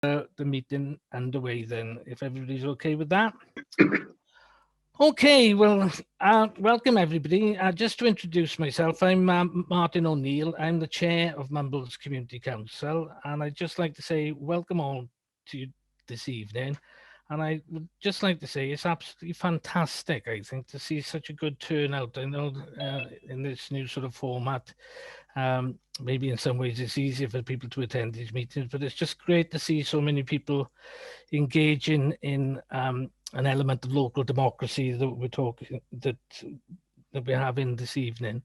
the meeting underway then, if everybody's okay with that. Okay, well, welcome everybody. Just to introduce myself, I'm Martin O'Neill. I'm the chair of Mumbles Community Council, and I'd just like to say welcome all to you this evening. And I would just like to say it's absolutely fantastic, I think, to see such a good turnout. I know in this new sort of format, maybe in some ways it's easier for people to attend these meetings, but it's just great to see so many people engaging in an element of local democracy that we're talking that we're having this evening.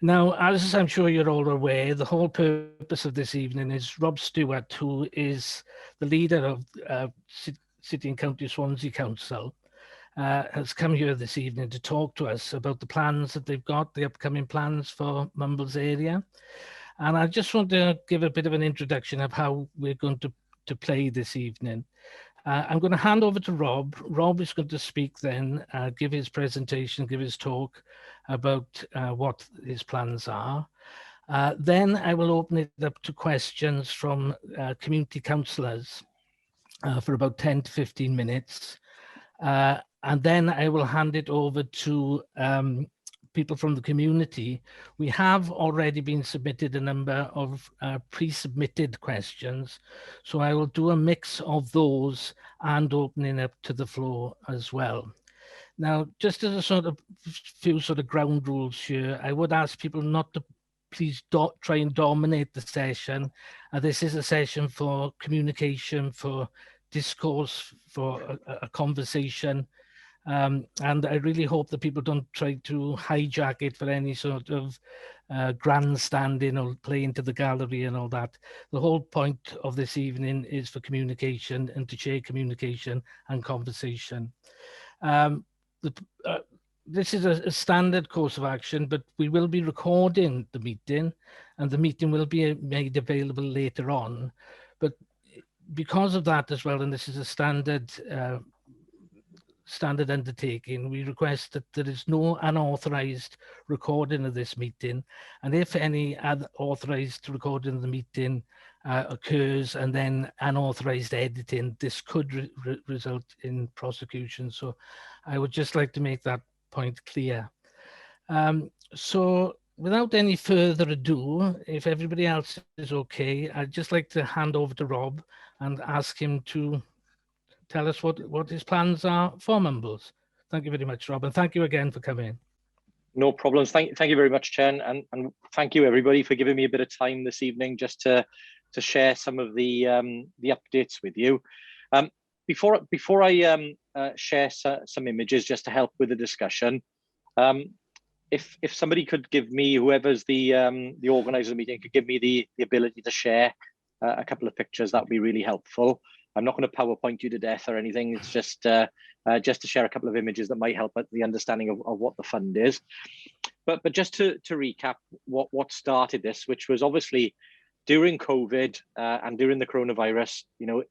Now, as I'm sure you're all aware, the whole purpose of this evening is Rob Stewart, who is the leader of City and County Swansea Council, has come here this evening to talk to us about the plans that they've got, the upcoming plans for Mumbles area. And I just want to give a bit of an introduction of how we're going to play this evening. I'm going to hand over to Rob. Rob is going to speak then, give his presentation, give his talk about what his plans are. Then I will open it up to questions from community councillors for about 10 to 15 minutes. And then I will hand it over to people from the community. We have already been submitted a number of pre-submitted questions, so I will do a mix of those and opening up to the floor as well. Now, just as a sort of few sort of ground rules here, I would ask people not to please try and dominate the session. This is a session for communication, for discourse, for a conversation. And I really hope that people don't try to hijack it for any sort of grandstanding or play into the gallery and all that. The whole point of this evening is for communication and to share communication and conversation. This is a standard course of action, but we will be recording the meeting and the meeting will be made available later on. But because of that as well, and this is a standard undertaking, we request that there is no unauthorized recording of this meeting, and if any unauthorized recording of the meeting occurs and then unauthorized editing, this could result in prosecution. So I would just like to make that point clear. So without any further ado, if everybody else is okay, I'd just like to hand over to Rob and ask him to tell us what his plans are for Mumbles. Thank you very much, Rob, and thank you again for coming. No problems. Thank you very much, Chen, and thank you everybody for giving me a bit of time this evening just to share some of the updates with you. Before I share some images just to help with the discussion, if somebody could give me, whoever's the organizer of the meeting, could give me the ability to share a couple of pictures, that would be really helpful. I'm not going to PowerPoint you to death or anything. It's just to share a couple of images that might help at the understanding of what the fund is. But just to recap what started this, which was obviously during COVID and during the coronavirus, you know,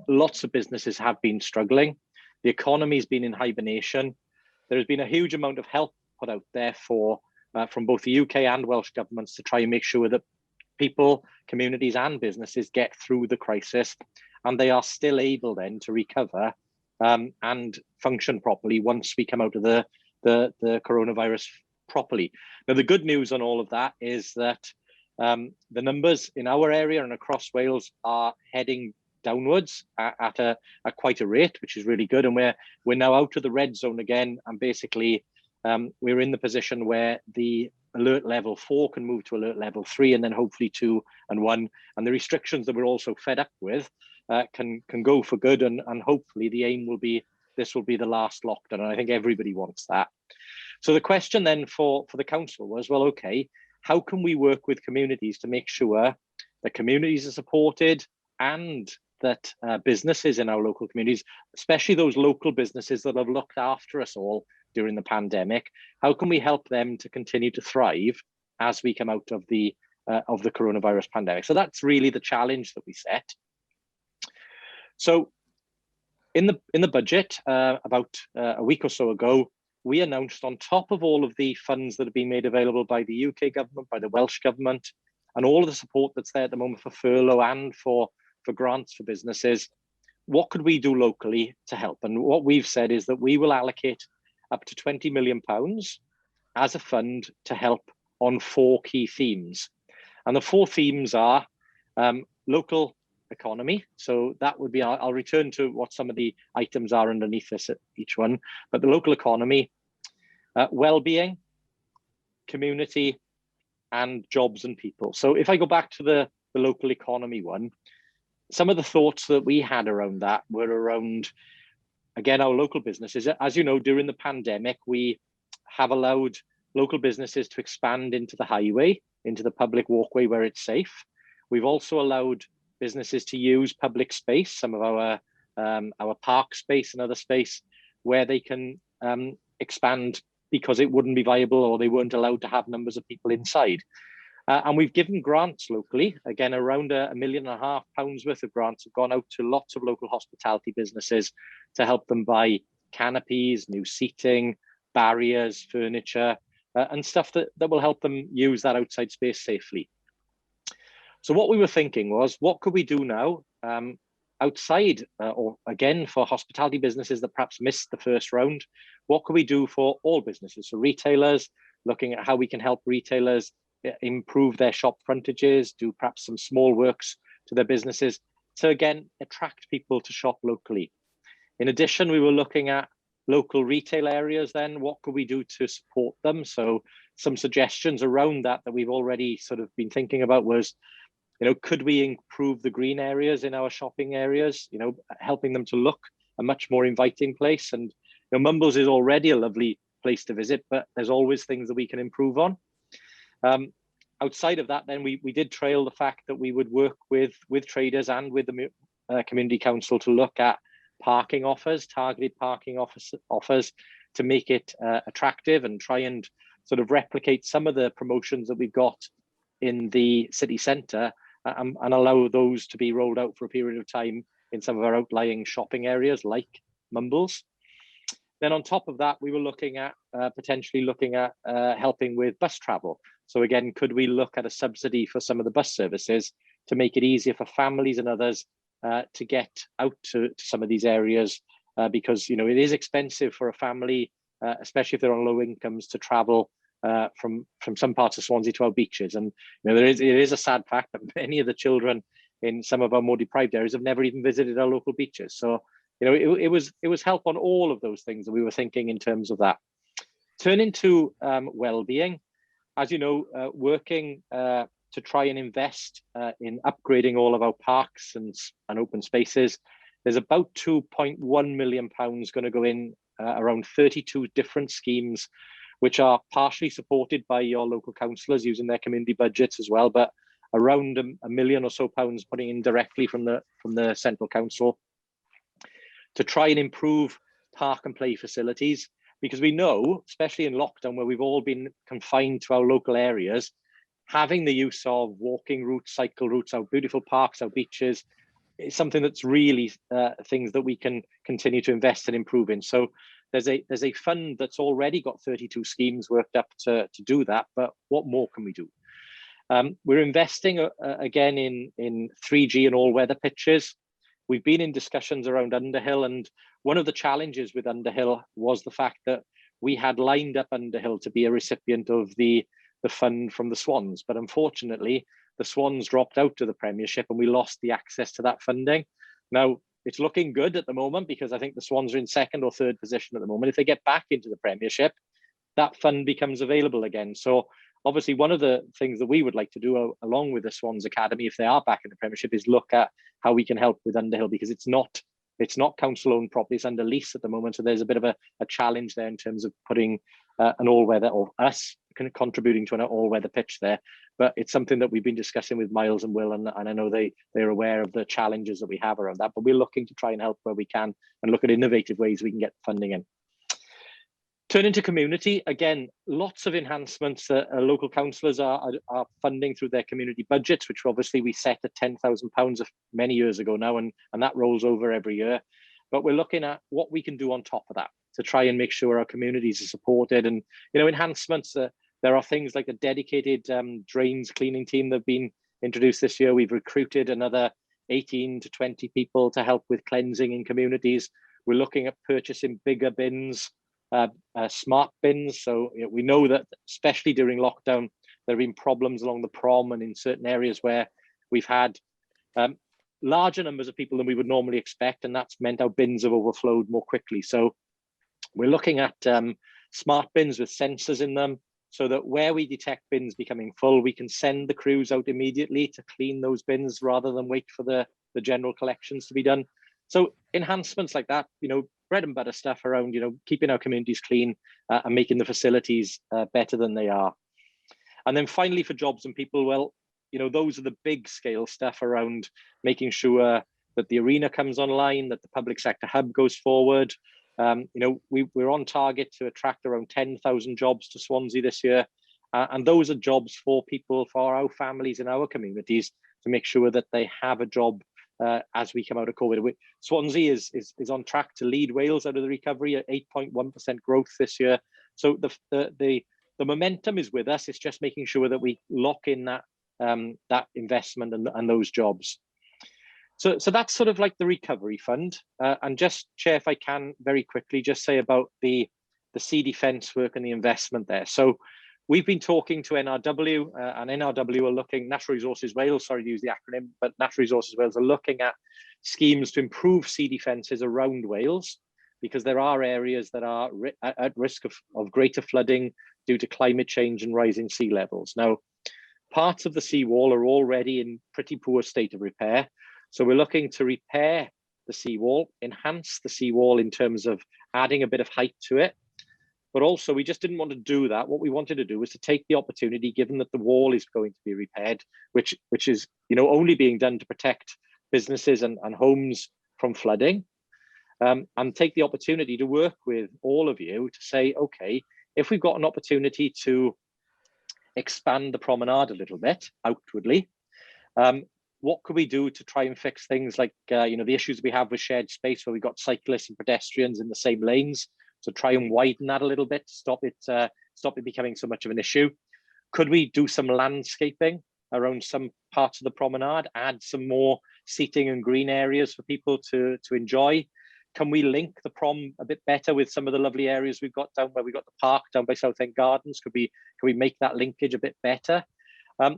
lots of businesses have been struggling. The economy's been in hibernation. There has been a huge amount of help put out there from both the UK and Welsh governments to try and make sure that people, communities and businesses get through the crisis, and they are still able then to recover and function properly once we come out of the coronavirus properly. Now, the good news on all of that is that the numbers in our area and across Wales are heading downwards at quite a rate, which is really good. And we're now out of the red zone again, and basically we're in the position where the alert level 4 can move to alert level 3, and then hopefully 2 and 1. And the restrictions that we're also fed up with can go for good, and hopefully the aim will be this will be the last lockdown, and I think everybody wants that. So the question then for the council was, well, okay, how can we work with communities to make sure that communities are supported and that businesses in our local communities, especially those local businesses that have looked after us all during the pandemic, how can we help them to continue to thrive as we come out of the coronavirus pandemic? So that's really the challenge that we set. So in the budget, about a week or so ago, we announced, on top of all of the funds that have been made available by the UK government, by the Welsh government, and all of the support that's there at the moment for furlough and for for grants for businesses, what could we do locally to help? And what we've said is that we will allocate up to £20 million as a fund to help on 4 key themes. And the 4 themes are local economy. So that would be, I'll return to what some of the items are underneath this at each one, but the local economy, well-being, community, and jobs and people. So if I go back to the local economy one, some of the thoughts that we had around that were around, again, our local businesses. As you know, during the pandemic, we have allowed local businesses to expand into the highway, into the public walkway where it's safe. We've also allowed businesses to use public space, some of our park space and other space where they can expand because it wouldn't be viable or they weren't allowed to have numbers of people inside. And we've given grants locally, again, around £1.5 million worth of grants have gone out to lots of local hospitality businesses to help them buy canopies, new seating, barriers, furniture, and stuff that will help them use that outside space safely. So what we were thinking was, what could we do now outside, or again, for hospitality businesses that perhaps missed the first round? What could we do for all businesses? So retailers, looking at how we can help retailers improve their shop frontages, do perhaps some small works to their businesses to, again, attract people to shop locally. In addition, we were looking at local retail areas then, what could we do to support them? So some suggestions around that we've already sort of been thinking about was, could we improve the green areas in our shopping areas, helping them to look a much more inviting place? And Mumbles is already a lovely place to visit, but there's always things that we can improve on. Outside of that, then we did trail the fact that we would work with traders and with the community council to look at parking offers, targeted parking offers to make it attractive and try and sort of replicate some of the promotions that we've got in the city centre and allow those to be rolled out for a period of time in some of our outlying shopping areas like Mumbles. Then on top of that, we were looking at potentially looking at helping with bus travel. So again, could we look at a subsidy for some of the bus services to make it easier for families and others to get out to some of these areas? Because it is expensive for a family, especially if they're on low incomes, to travel from some parts of Swansea to our beaches. And it is a sad fact that many of the children in some of our more deprived areas have never even visited our local beaches. So it was help on all of those things that we were thinking in terms of that. Turning to well-being, as you know, working to try and invest in upgrading all of our parks and open spaces. There's about £2.1 million going to go in around 32 different schemes, which are partially supported by your local councillors using their community budgets as well, but around £1 million or so putting in directly from the central council to try and improve park and play facilities. Because we know, especially in lockdown, where we've all been confined to our local areas, having the use of walking routes, cycle routes, our beautiful parks, our beaches, is something that's really things that we can continue to invest and improve in. So there's a fund that's already got 32 schemes worked up to do that, but what more can we do? We're investing again in 3G and all-weather pitches. We've been in discussions around Underhill, and one of the challenges with Underhill was the fact that we had lined up Underhill to be a recipient of the fund from the Swans, but unfortunately the Swans dropped out of the Premiership and we lost the access to that funding. Now it's looking good at the moment because I think the Swans are in second or third position at the moment. If they get back into the Premiership, that fund becomes available again. So obviously one of the things that we would like to do along with the Swans Academy, if they are back in the Premiership, is look at how we can help with Underhill, because it's not council owned property, it's under lease at the moment. So there's a bit of a challenge there in terms of putting an all-weather, or us contributing to an all-weather pitch there. But it's something that we've been discussing with Miles and Will, and I know they're aware of the challenges that we have around that, but we're looking to try and help where we can and look at innovative ways we can get funding in. Turning to community, again, lots of enhancements that local councillors are funding through their community budgets, which obviously we set at £10,000 many years ago now, and that rolls over every year. But we're looking at what we can do on top of that to try and make sure our communities are supported. And, enhancements, there are things like a dedicated drains cleaning team that have been introduced this year. We've recruited another 18 to 20 people to help with cleansing in communities. We're looking at purchasing bigger bins, smart bins. So we know that especially during lockdown, there have been problems along the prom and in certain areas where we've had larger numbers of people than we would normally expect, and that's meant our bins have overflowed more quickly. So we're looking at smart bins with sensors in them, so that where we detect bins becoming full, we can send the crews out immediately to clean those bins rather than wait for the general collections to be done. So enhancements like that, bread and butter stuff around, keeping our communities clean and making the facilities better than they are. And then finally, for jobs and people, well, those are the big scale stuff around making sure that the arena comes online, that the public sector hub goes forward. We're on target to attract around 10,000 jobs to Swansea this year. And those are jobs for people, for our families in our communities, to make sure that they have a job as we come out of COVID. Swansea is on track to lead Wales out of the recovery at 8.1% growth this year. So the momentum is with us. It's just making sure that we lock in that investment and those jobs. So that's sort of like the recovery fund. And just, Chair, if I can very quickly just say about the sea defence work and the investment there. So we've been talking to NRW and NRW are looking, Natural Resources Wales, sorry to use the acronym, but Natural Resources Wales are looking at schemes to improve sea defences around Wales, because there are areas that are at risk of greater flooding due to climate change and rising sea levels. Now, parts of the seawall are already in pretty poor state of repair. So we're looking to repair the seawall, enhance the seawall in terms of adding a bit of height to it. But also, we just didn't want to do that. What we wanted to do was to take the opportunity, given that the wall is going to be repaired, which is only being done to protect businesses and homes from flooding, and take the opportunity to work with all of you to say, okay, if we've got an opportunity to expand the promenade a little bit outwardly, what could we do to try and fix things like the issues we have with shared space, where we've got cyclists and pedestrians in the same lanes? So try and widen that a little bit to stop it becoming so much of an issue. Could we do some landscaping around some parts of the promenade, add some more seating and green areas for people to enjoy? Can we link the prom a bit better with some of the lovely areas we've got down where we've got the park down by Southend Gardens? Could we make that linkage a bit better?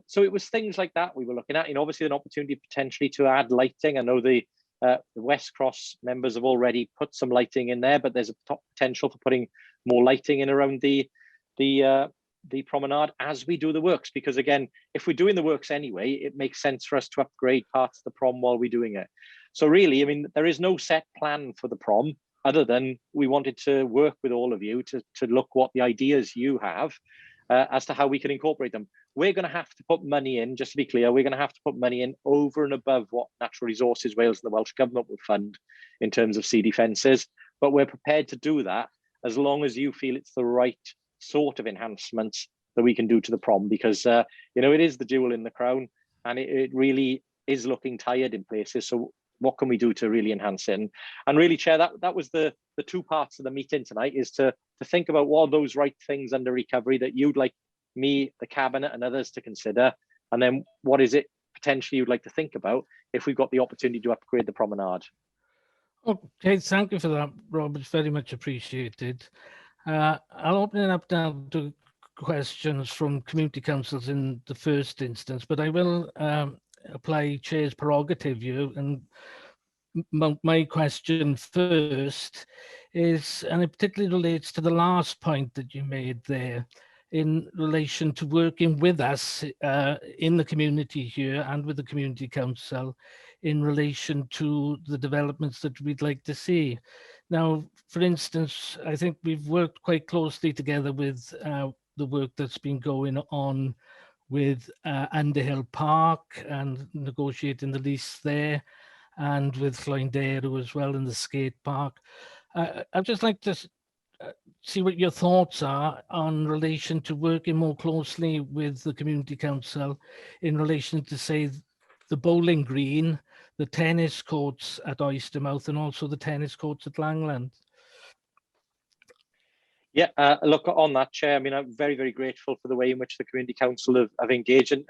So it was things like that we were looking at. Obviously an opportunity potentially to add lighting. I know the West Cross members have already put some lighting in there, but there's a potential for putting more lighting in around the promenade as we do the works. Because again, if we're doing the works anyway, it makes sense for us to upgrade parts of the prom while we're doing it. So really, there is no set plan for the prom, other than we wanted to work with all of you to look what the ideas you have as to how we can incorporate them. We're going to have to put money in, just to be clear, we're going to have to put money in over and above what Natural Resources Wales and the Welsh Government will fund in terms of sea defences. But we're prepared to do that as long as you feel it's the right sort of enhancements that we can do to the prom, because it is the jewel in the crown, and it really is looking tired in places. So what can we do to really enhance it? And really, Chair, that was the two parts of the meeting tonight, is to think about what are those right things under recovery that you'd like me, the Cabinet and others to consider, and then what is it potentially you'd like to think about if we've got the opportunity to upgrade the promenade. Okay, thank you for that, Rob. It's very much appreciated. I'll open it up now to questions from community councils in the first instance, but I will apply Chair's prerogative here, and my question first is, and it particularly relates to the last point that you made there, in relation to working with us in the community here and with the community council in relation to the developments that we'd like to see. Now, for instance, I think we've worked quite closely together with the work that's been going on with Underhill Park and negotiating the lease there, and with Llynderw as well in the skate park. I'd just like to see what your thoughts are on relation to working more closely with the community council in relation to, say, the bowling green, the tennis courts at Oystermouth, and also the tennis courts at Langland. Yeah, look, on that, Chair, I'm very, very grateful for the way in which the community council have engaged, and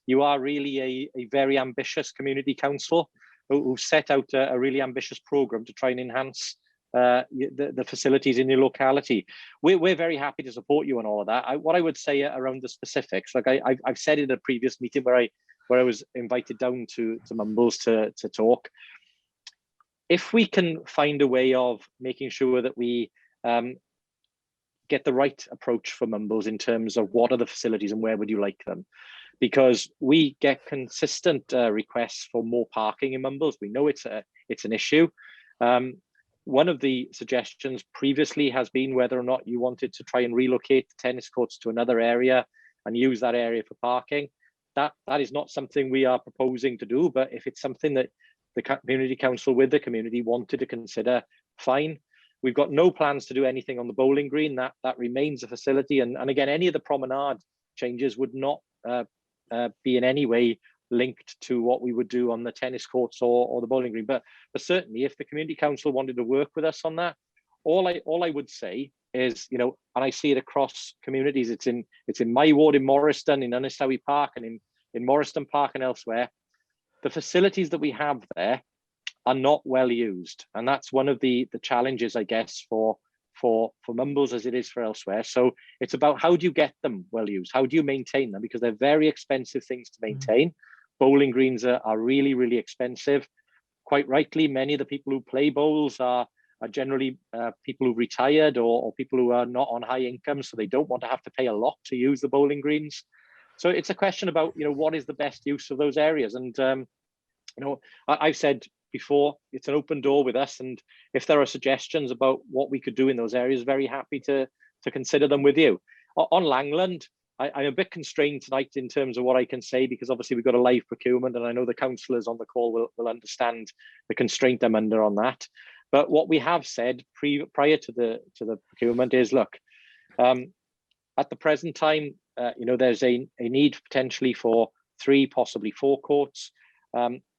you are really a very ambitious community council who set out a really ambitious programme to try and enhance the facilities in your locality. We're very happy to support you on all of that. What I would say around the specifics, like I've said in a previous meeting where I was invited down to Mumbles to talk, if we can find a way of making sure that we get the right approach for Mumbles in terms of what are the facilities and where would you like them, because we get consistent requests for more parking in Mumbles. We know it's an issue. One of the suggestions previously has been whether or not you wanted to try and relocate the tennis courts to another area and use that area for parking. That is not something we are proposing to do, but if it's something that the community council with the community wanted to consider, fine. We've got no plans to do anything on the bowling green. That remains a facility. And again, any of the promenade changes would not be in any way linked to what we would do on the tennis courts or the bowling green. But certainly if the community council wanted to work with us on that, all I would say is, and I see it across communities, it's in my ward in Morriston, in Ynyssawi Park, and in Morriston Park and elsewhere. The facilities that we have there are not well used, and that's one of the challenges, I guess, for Mumbles as it is for elsewhere. So it's about how do you get them well used, how do you maintain them, because they're very expensive things to maintain. Bowling greens are really, really expensive. Quite rightly, many of the people who play bowls are generally people who've retired or people who are not on high income, so they don't want to have to pay a lot to use the bowling greens. So it's a question about, what is the best use of those areas. And, I've said before, it's an open door with us. And if there are suggestions about what we could do in those areas, very happy to consider them with you. On Langland, I'm a bit constrained tonight in terms of what I can say, because obviously we've got a live procurement, and I know the councillors on the call will understand the constraint I'm under on that. But what we have said prior to the procurement is, look, at the present time, there's a need potentially for 3, possibly 4 courts.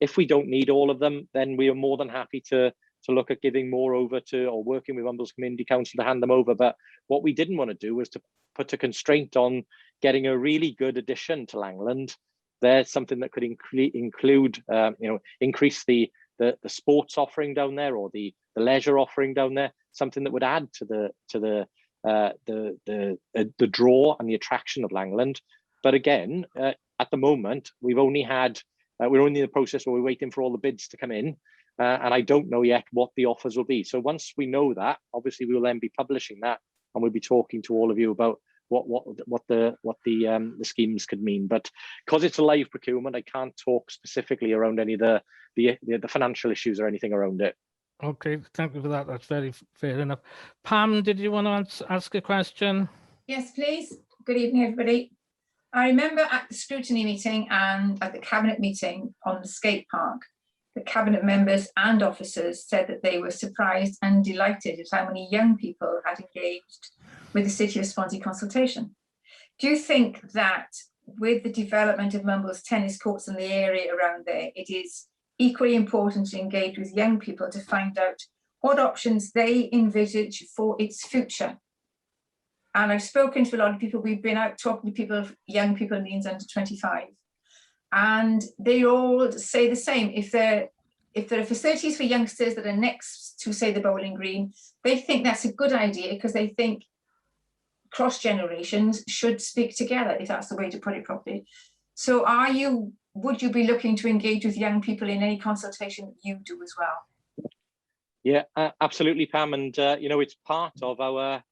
If we don't need all of them, then we are more than happy to look at giving more over to, or working with Mumbles Community Council to hand them over. But what we didn't want to do was to put a constraint on getting a really good addition to Langland. There's something that could include, increase the sports offering down there, or the leisure offering down there, something that would add to the draw and the attraction of Langland. But again, at the moment, we're only in the process where we're waiting for all the bids to come in, and I don't know yet what the offers will be. So once we know that, obviously we will then be publishing that, and we'll be talking to all of you about what the schemes could mean. But because it's a live procurement, I can't talk specifically around any of the financial issues or anything around it. Okay, thank you for that. That's very fair enough. Pam, did you want to ask a question? Yes, please. Good evening, everybody. I remember at the scrutiny meeting and at the cabinet meeting on the skate park, the cabinet members and officers said that they were surprised and delighted at how many young people had engaged with the City of Swansea consultation. Do you think that with the development of Mumbles tennis courts in the area around there, it is equally important to engage with young people to find out what options they envisage for its future? And I've spoken to a lot of people. We've been out talking to people, young people, means under 25, and they all say the same. If there are facilities for youngsters that are next to, say, the bowling green, they think that's a good idea, because they think cross generations should speak together, if that's the way to put it properly. So would you be looking to engage with young people in any consultation that you do as well? Yeah, absolutely, Pam. And it's part of our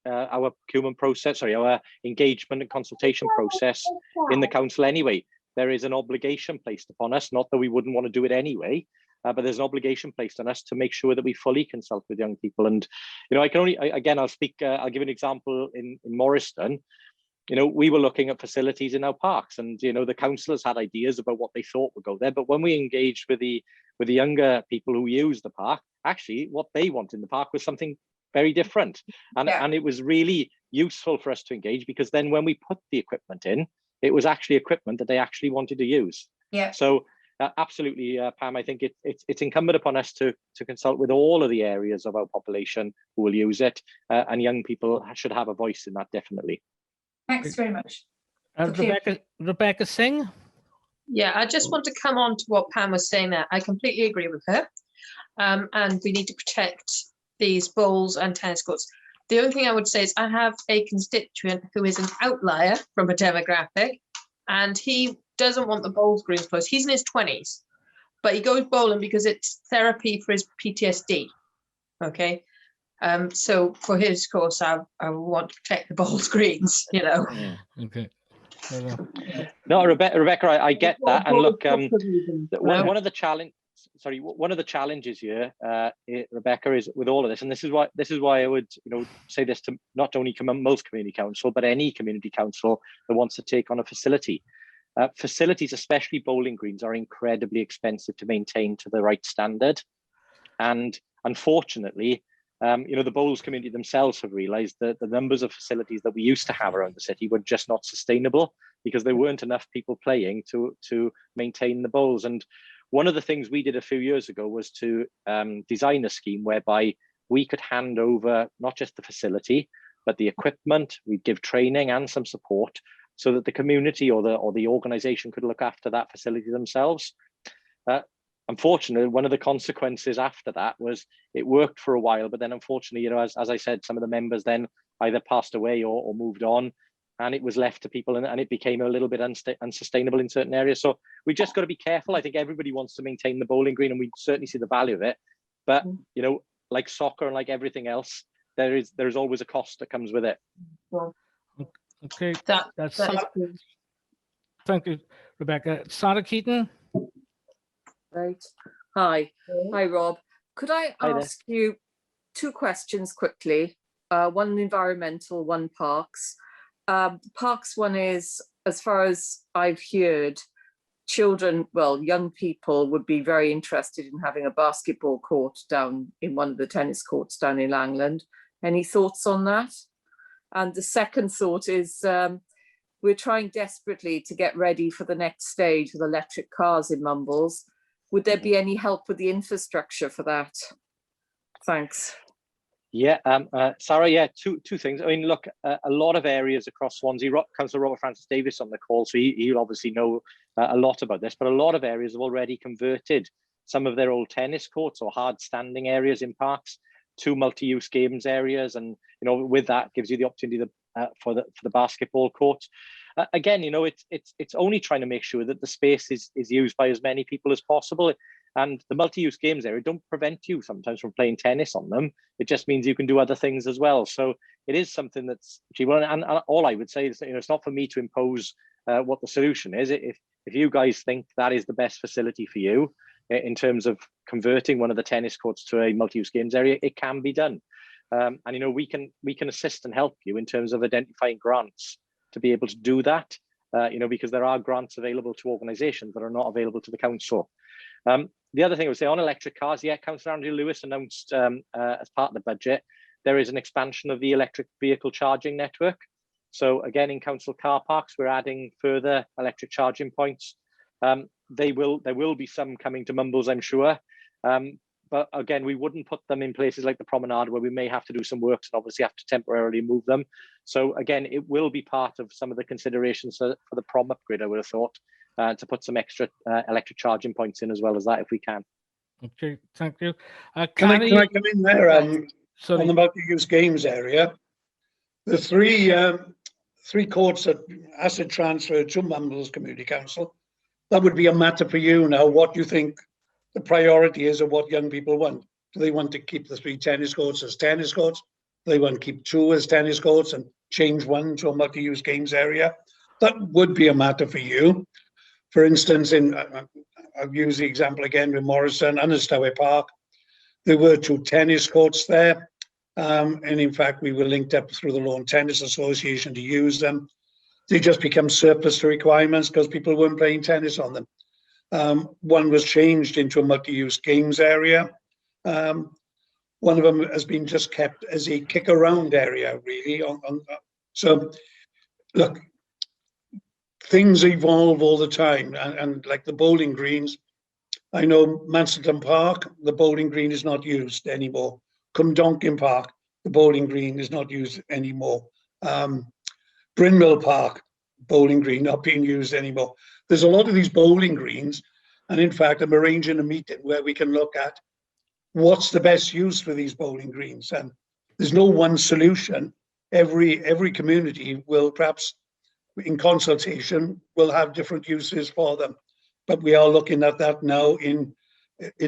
procurement process, our engagement and consultation process in the council anyway. There is an obligation placed upon us, not that we wouldn't want to do it anyway, but there's an obligation placed on us to make sure that we fully consult with young people. And I can only, again, I'll give an example in Morriston. We were looking at facilities in our parks, and the councillors had ideas about what they thought would go there. But when we engaged with the younger people who use the park, actually what they want in the park was something very different. And it was really useful for us to engage, because then when we put the equipment in, it was actually equipment that they actually wanted to use. Yeah. So absolutely, Pam, I think it's incumbent upon us to consult with all of the areas of our population who will use it, and young people should have a voice in that, definitely. Thanks very much. Rebecca Singh. Yeah, I just want to come on to what Pam was saying there. I completely agree with her. And we need to protect these bowls and tennis courts. The only thing I would say is I have a constituent who is an outlier from a demographic, and he doesn't want the bowls greens closed. He's in his 20s, but he goes bowling because it's therapy for his PTSD. Okay. So for his course, I want to protect the bowls greens, you know. Yeah. Okay. No, Rebecca, I get that. And look, Well, one of the challenges here, Rebecca, is with all of this, and this is why I would, say this to not only Mulls Community Council, but any community council that wants to take on a facility. Facilities, especially bowling greens, are incredibly expensive to maintain to the right standard, and unfortunately, the bowls community themselves have realised that the numbers of facilities that we used to have around the city were just not sustainable because there weren't enough people playing to maintain the bowls. And one of the things we did a few years ago was to design a scheme whereby we could hand over not just the facility, but the equipment. We'd give training and some support so that the community or the organisation could look after that facility themselves. Unfortunately, one of the consequences after that was it worked for a while, but then unfortunately, as I said, some of the members then either passed away or moved on, and it was left to people, and it became a little bit unsustainable in certain areas. So we just got to be careful. I think everybody wants to maintain the bowling green, and we certainly see the value of it. But like soccer and like everything else, there is always a cost that comes with it. well, Okay. that's good. Thank you, Rebecca. Sarah Keaton. Right. Hi, Rob. Could I ask you two questions quickly? One environmental, one parks. Parks one is, as far as I've heard, children, well, young people would be very interested in having a basketball court down in one of the tennis courts down in Langland. Any thoughts on that? And the second thought is, we're trying desperately to get ready for the next stage with electric cars in Mumbles. Would there be any help with the infrastructure for that? Thanks. Yeah, Sarah, two things. I mean, look, a lot of areas across Swansea, Councillor Robert Francis Davis on the call, so he'll obviously know a lot about this, but a lot of areas have already converted some of their old tennis courts or hard standing areas in parks to multi-use games areas. And, with that gives you the opportunity for the basketball court. Again, it's only trying to make sure that the space is used by as many people as possible. And the multi-use games area don't prevent you sometimes from playing tennis on them. It just means you can do other things as well. So it is something that's achievable. And all I would say is, it's not for me to impose what the solution is. If you guys think that is the best facility for you in terms of converting one of the tennis courts to a multi-use games area, it can be done. And we can assist and help you in terms of identifying grants to be able to do that. Because there are grants available to organisations that are not available to the council. The other thing I would say on electric cars, Councillor Andrew Lewis announced as part of the budget, there is an expansion of the electric vehicle charging network. So again, in council car parks, we're adding further electric charging points. There will be some coming to Mumbles, I'm sure. But again, we wouldn't put them in places like the promenade where we may have to do some works and obviously have to temporarily move them. So again, it will be part of some of the considerations for the prom upgrade, I would have thought, to put some extra electric charging points in as well as that if we can. Okay, thank you. Can I come in there on the multi-use games area? The three courts that asset transferred to Mumbles Community Council, that would be a matter for you now. What do you think the priority is of what young people want? Do they want to keep the 3 tennis courts as tennis courts? Do they want to keep 2 as tennis courts and change one to a multi-use games area? That would be a matter for you. For instance, I'll use the example again with Morrison and Stewart Park. There were 2 tennis courts there. And in fact, we were linked up through the Lawn Tennis Association to use them. They just become surplus to requirements because people weren't playing tennis on them. One was changed into a multi-use games area. One of them has been just kept as a kick-around area, really. So, look, things evolve all the time, and like the bowling greens, I know Manston Park, the bowling green is not used anymore. Cumdonkin Park, the bowling green is not used anymore. Brynmill Park, bowling green not being used anymore. There's a lot of these bowling greens, and in fact, I'm arranging a meeting where we can look at what's the best use for these bowling greens. And there's no one solution. Every community will perhaps, in consultation, will have different uses for them. But we are looking at that now in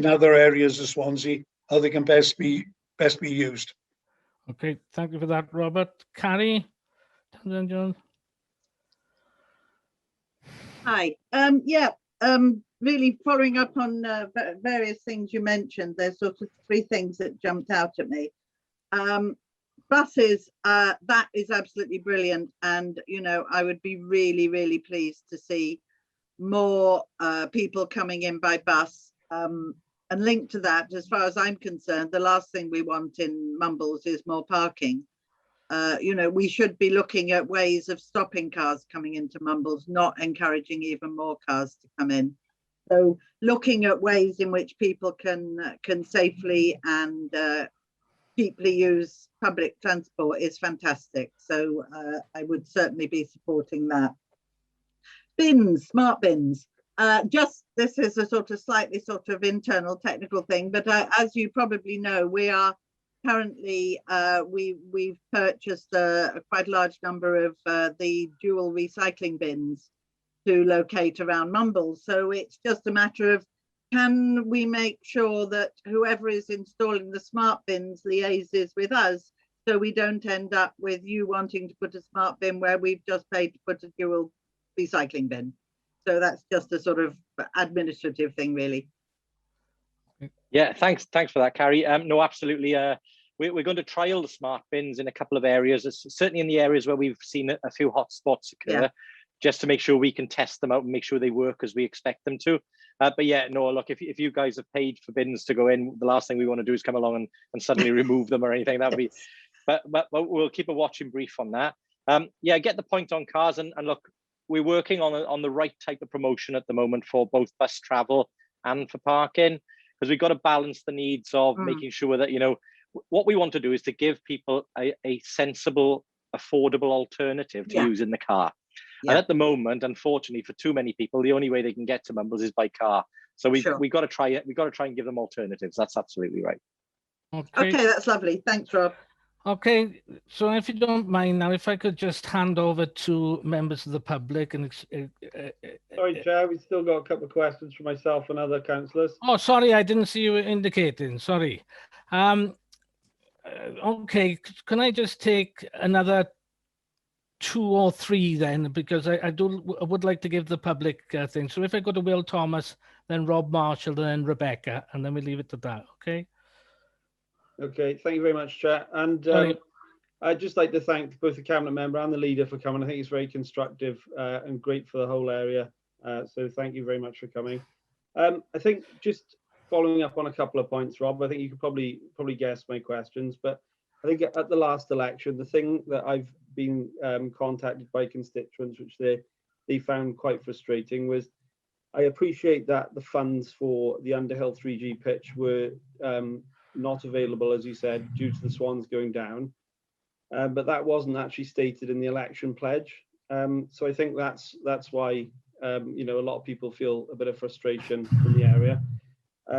other areas of Swansea, how they can best be used. Okay, thank you for that, Robert. Carrie, John. Hi. Really following up on various things you mentioned, there's sort of three things that jumped out at me. Buses, that is absolutely brilliant. And, you know, I would be really, really pleased to see more people coming in by bus. And linked to that, as far as I'm concerned, the last thing we want in Mumbles is more parking. You know, we should be looking at ways of stopping cars coming into Mumbles, not encouraging even more cars to come in. So looking at ways in which people can safely and cheaply use public transport is fantastic. So I would certainly be supporting that. Bins, smart bins. This is a sort of slightly sort of internal technical thing, but as you probably know, we are currently we've purchased quite a large number of the dual recycling bins to locate around Mumbles. So it's just a matter of, can we make sure that whoever is installing the smart bins liaises with us, so we don't end up with you wanting to put a smart bin where we've just paid to put a dual recycling bin. So that's just a sort of administrative thing, really. Yeah, thanks for that, Carrie. No, absolutely. We're going to trial the smart bins in a couple of areas, certainly in the areas where we've seen a few hot spots occur, just to make sure we can test them out and make sure they work as we expect them to. But yeah, no, look, if you guys have paid for bins to go in, the last thing we want to do is come along and suddenly remove them or anything. That would be, but we'll keep a watching brief on that. Yeah, get the point on cars, and look, we're working on the right type of promotion at the moment for both bus travel and for parking, because we've got to balance the needs of making sure that, you know, what we want to do is to give people a sensible, affordable alternative to using the car. And at the moment, unfortunately, for too many people, the only way they can get to Mumbles is by car. So we got to try it. We've got to try and give them alternatives. That's absolutely right. Okay, that's lovely. Thanks, Rob. Okay, so if you don't mind now, if I could just hand over to members of the public and sorry, Chair, we've still got a couple of questions for myself and other councillors. Oh, sorry, I didn't see you indicating. Sorry. Okay, can I just take another 2 or 3 then, because I would like to give the public thing. So if I go to Will Thomas, then Rob Marshall, and then Rebecca, and then we leave it at that. Okay. Okay, thank you very much, Chair. And I'd just like to thank both the Cabinet member and the leader for coming. I think it's very constructive and great for the whole area. So thank you very much for coming. I think just following up on a couple of points, Rob, I think you could probably guess my questions, but I think at the last election, the thing that I've been contacted by constituents, which they found quite frustrating, was I appreciate that the funds for the Underhill 3G pitch were not available, as you said, due to the Swans going down. But that wasn't actually stated in the election pledge. So I think that's why you know, a lot of people feel a bit of frustration in the area.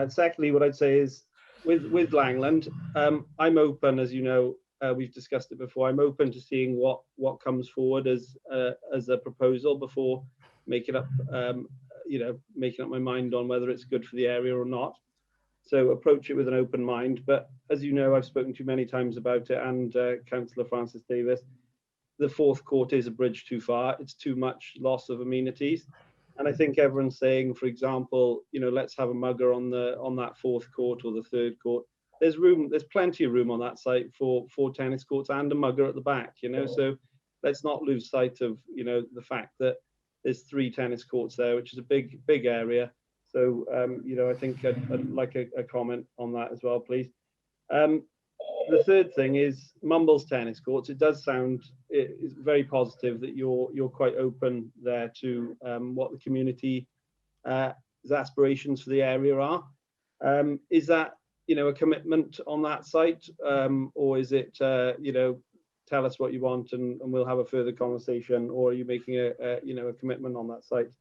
Secondly, what I'd say is with Langland, I'm open, as you know, we've discussed it before. I'm open to seeing what comes forward as a proposal before making up my mind on whether it's good for the area or not. So approach it with an open mind. But as you know, I've spoken to you many times about it, and Councillor Francis Davis, the fourth court is a bridge too far. It's too much loss of amenities. And I think everyone's saying, for example, you know, let's have a mugger on that fourth court or the third court. There's plenty of room on that site for 4 tennis courts and a mugger at the back, you know. So let's not lose sight of, you know, the fact that there's 3 tennis courts there, which is a big area. So, you know, I think I'd like a comment on that as well, please. The third thing is Mumbles tennis courts. It does sound it's very positive that you're quite open there to what the community's aspirations for the area are. Is that, you know, a commitment on that site, or is it, you know, tell us what you want and we'll have a further conversation, or are you making a commitment on that site?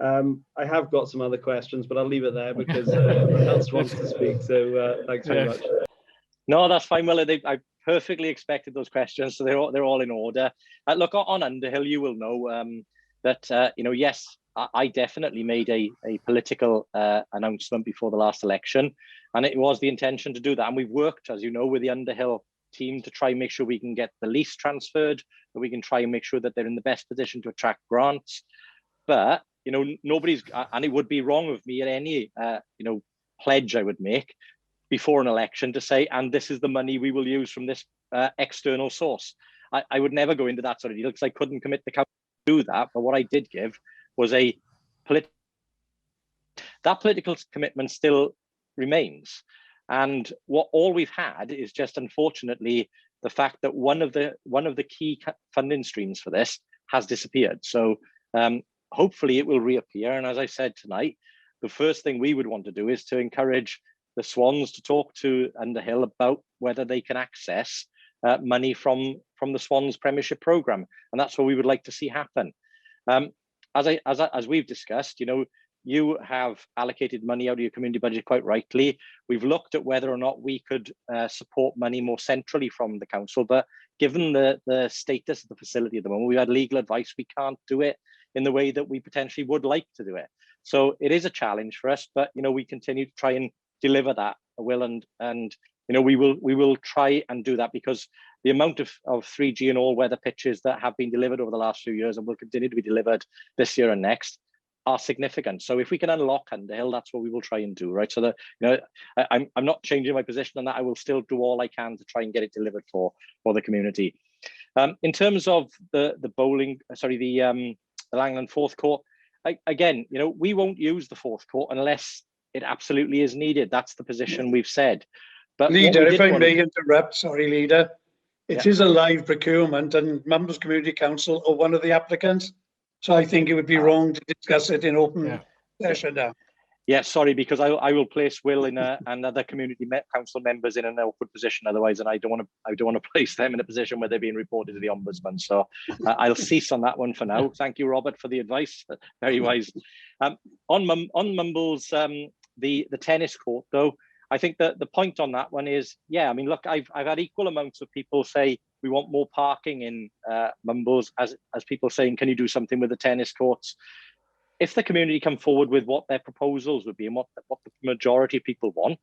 I have got some other questions, but I'll leave it there because everyone else wants to speak. So thanks very much. No, that's fine. Well, I perfectly expected those questions, so they're all in order. Look, on Underhill, you will know that yes, I definitely made a political announcement before the last election, and it was the intention to do that. And we've worked, as you know, with the Underhill team to try and make sure we can get the lease transferred, that we can try and make sure that they're in the best position to attract grants. But nobody's, and it would be wrong of me at any pledge I would make before an election to say, and this is the money we will use from this external source. I would never go into that sort of deal because I couldn't commit the council to do that. But what I did give was that political commitment still remains. And all we've had is just, unfortunately, the fact that one of the key funding streams for this has disappeared. So hopefully it will reappear. And as I said tonight, the first thing we would want to do is to encourage the Swans to talk to Underhill about whether they can access money from the Swans Premiership programme, and that's what we would like to see happen. As we've discussed, you have allocated money out of your community budget quite rightly. We've looked at whether or not we could support money more centrally from the council, but given the status of the facility at the moment, we had legal advice, we can't do it in the way that we potentially would like to do it. So it is a challenge for us, but we continue to try and deliver that, Will, and we will try and do that, because the amount of 3G and all weather pitches that have been delivered over the last few years and will continue to be delivered this year and next are significant. So if we can unlock Underhill, that's what we will try and do, right? So that I'm not changing my position on that. I will still do all I can to try and get it delivered for the community. In terms of the Langland fourth court, again, we won't use the fourth court unless it absolutely is needed. That's the position we've said. But Leader, if I may interrupt, sorry, Leader. It is a live procurement and Mumbles Community Council are one of the applicants. So I think it would be wrong to discuss it in open session now. Yeah, sorry, because I will place Will and other community council members in an awkward position otherwise, and I don't want to place them in a position where they're being reported to the ombudsman. So I'll cease on that one for now. Thank you, Robert, for the advice. Very wise. On Mumbles, the tennis court, though, I think that the point on that one is, look, I've had equal amounts of people say we want more parking in Mumbles as people saying, can you do something with the tennis courts? If the community come forward with what their proposals would be and what the majority of people want,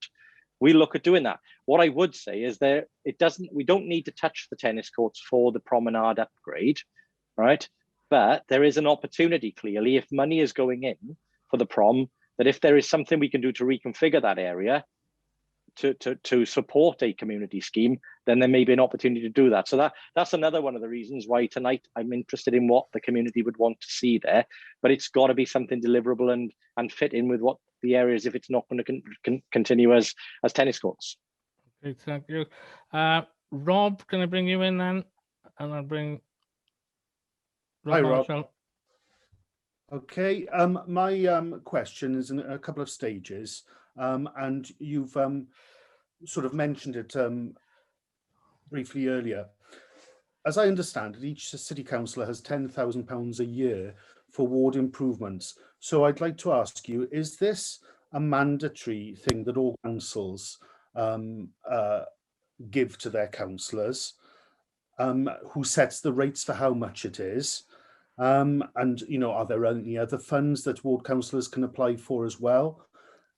we look at doing that. What I would say is we don't need to touch the tennis courts for the promenade upgrade, right? But there is an opportunity, clearly, if money is going in for the prom, that if there is something we can do to reconfigure that area to support a community scheme, then there may be an opportunity to do that. So that's another one of the reasons why tonight I'm interested in what the community would want to see there, but it's got to be something deliverable and fit in with what the area is if it's not going to continue as tennis courts. Okay, thank you. Rob, can I bring you in then? And I'll bring Rob. Hi, Rob. Okay, my question is in a couple of stages, and you've sort of mentioned it briefly earlier. As I understand it, each city councillor has £10,000 a year for ward improvements. So I'd like to ask you, is this a mandatory thing that all councils give to their councillors? Who sets the rates for how much it is? And, are there any other funds that ward councillors can apply for as well?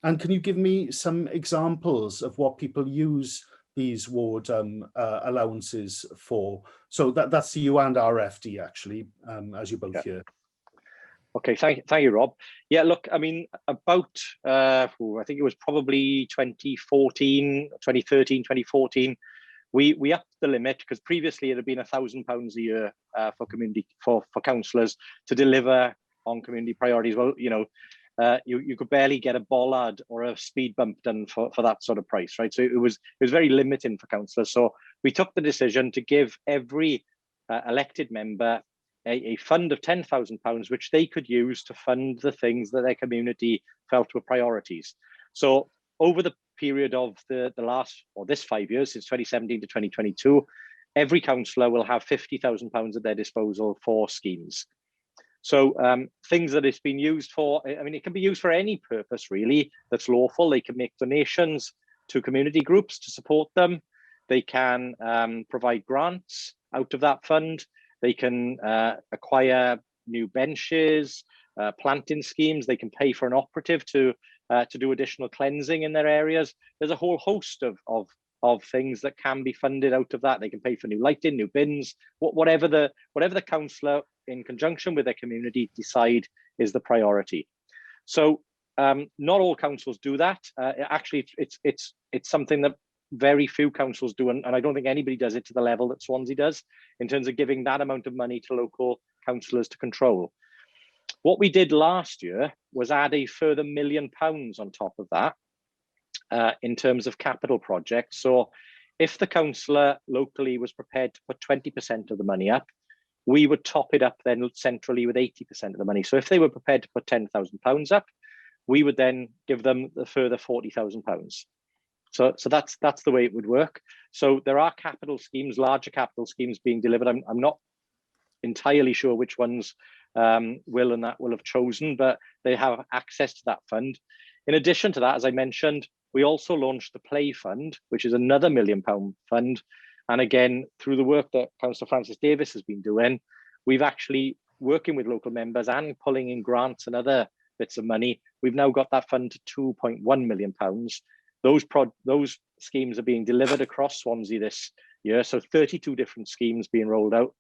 And can you give me some examples of what people use these ward allowances for? So that's you and RFD, actually, as you're both here. Okay, thank you, Rob. Yeah, look, I mean, about, I think it was probably 2013, 2014, we upped the limit, because previously it had been £1,000 a year for councillors to deliver on community priorities. Well, you could barely get a bollard or a speed bump done for that sort of price, right? So it was very limiting for councillors. So we took the decision to give every elected member a fund of £10,000, which they could use to fund the things that their community felt were priorities. So over the period of this 5 years, since 2017 to 2022, every councillor will have £50,000 at their disposal for schemes. So things that it's been used for, I mean, it can be used for any purpose really that's lawful. They can make donations to community groups to support them. They can provide grants out of that fund. They can acquire new benches, planting schemes. They can pay for an operative to do additional cleansing in their areas. There's a whole host of things that can be funded out of that. They can pay for new lighting, new bins, whatever the councillor in conjunction with their community decide is the priority. So not all councils do that. Actually, it's something that very few councils do, and I don't think anybody does it to the level that Swansea does in terms of giving that amount of money to local councillors to control. What we did last year was add a further £1 million on top of that in terms of capital projects. So if the councillor locally was prepared to put 20% of the money up, we would top it up then centrally with 80% of the money. So if they were prepared to put £10,000 up, we would then give them the further £40,000. So that's the way it would work. So there are capital schemes, larger capital schemes being delivered. I'm not entirely sure which ones Will and that will have chosen, but they have access to that fund. In addition to that, as I mentioned, we also launched the Play Fund, which is another £1 million fund. And again, through the work that Councillor Francis Davis has been doing, we've actually working with local members and pulling in grants and other bits of money. We've now got that fund to £2.1 million. Those schemes are being delivered across Swansea this year. So 32 different schemes being rolled out.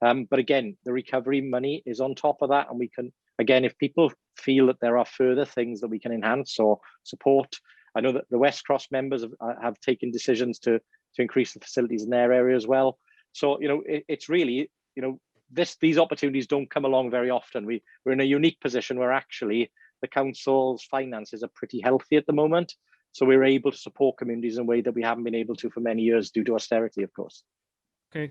But again, the recovery money is on top of that. And we can, again, if people feel that there are further things that we can enhance or support, I know that the West Cross members have taken decisions to increase the facilities in their area as well. So, you know, it's really, you know, these opportunities don't come along very often. We're in a unique position where actually the council's finances are pretty healthy at the moment. So we're able to support communities in a way that we haven't been able to for many years due to austerity, of course. Okay,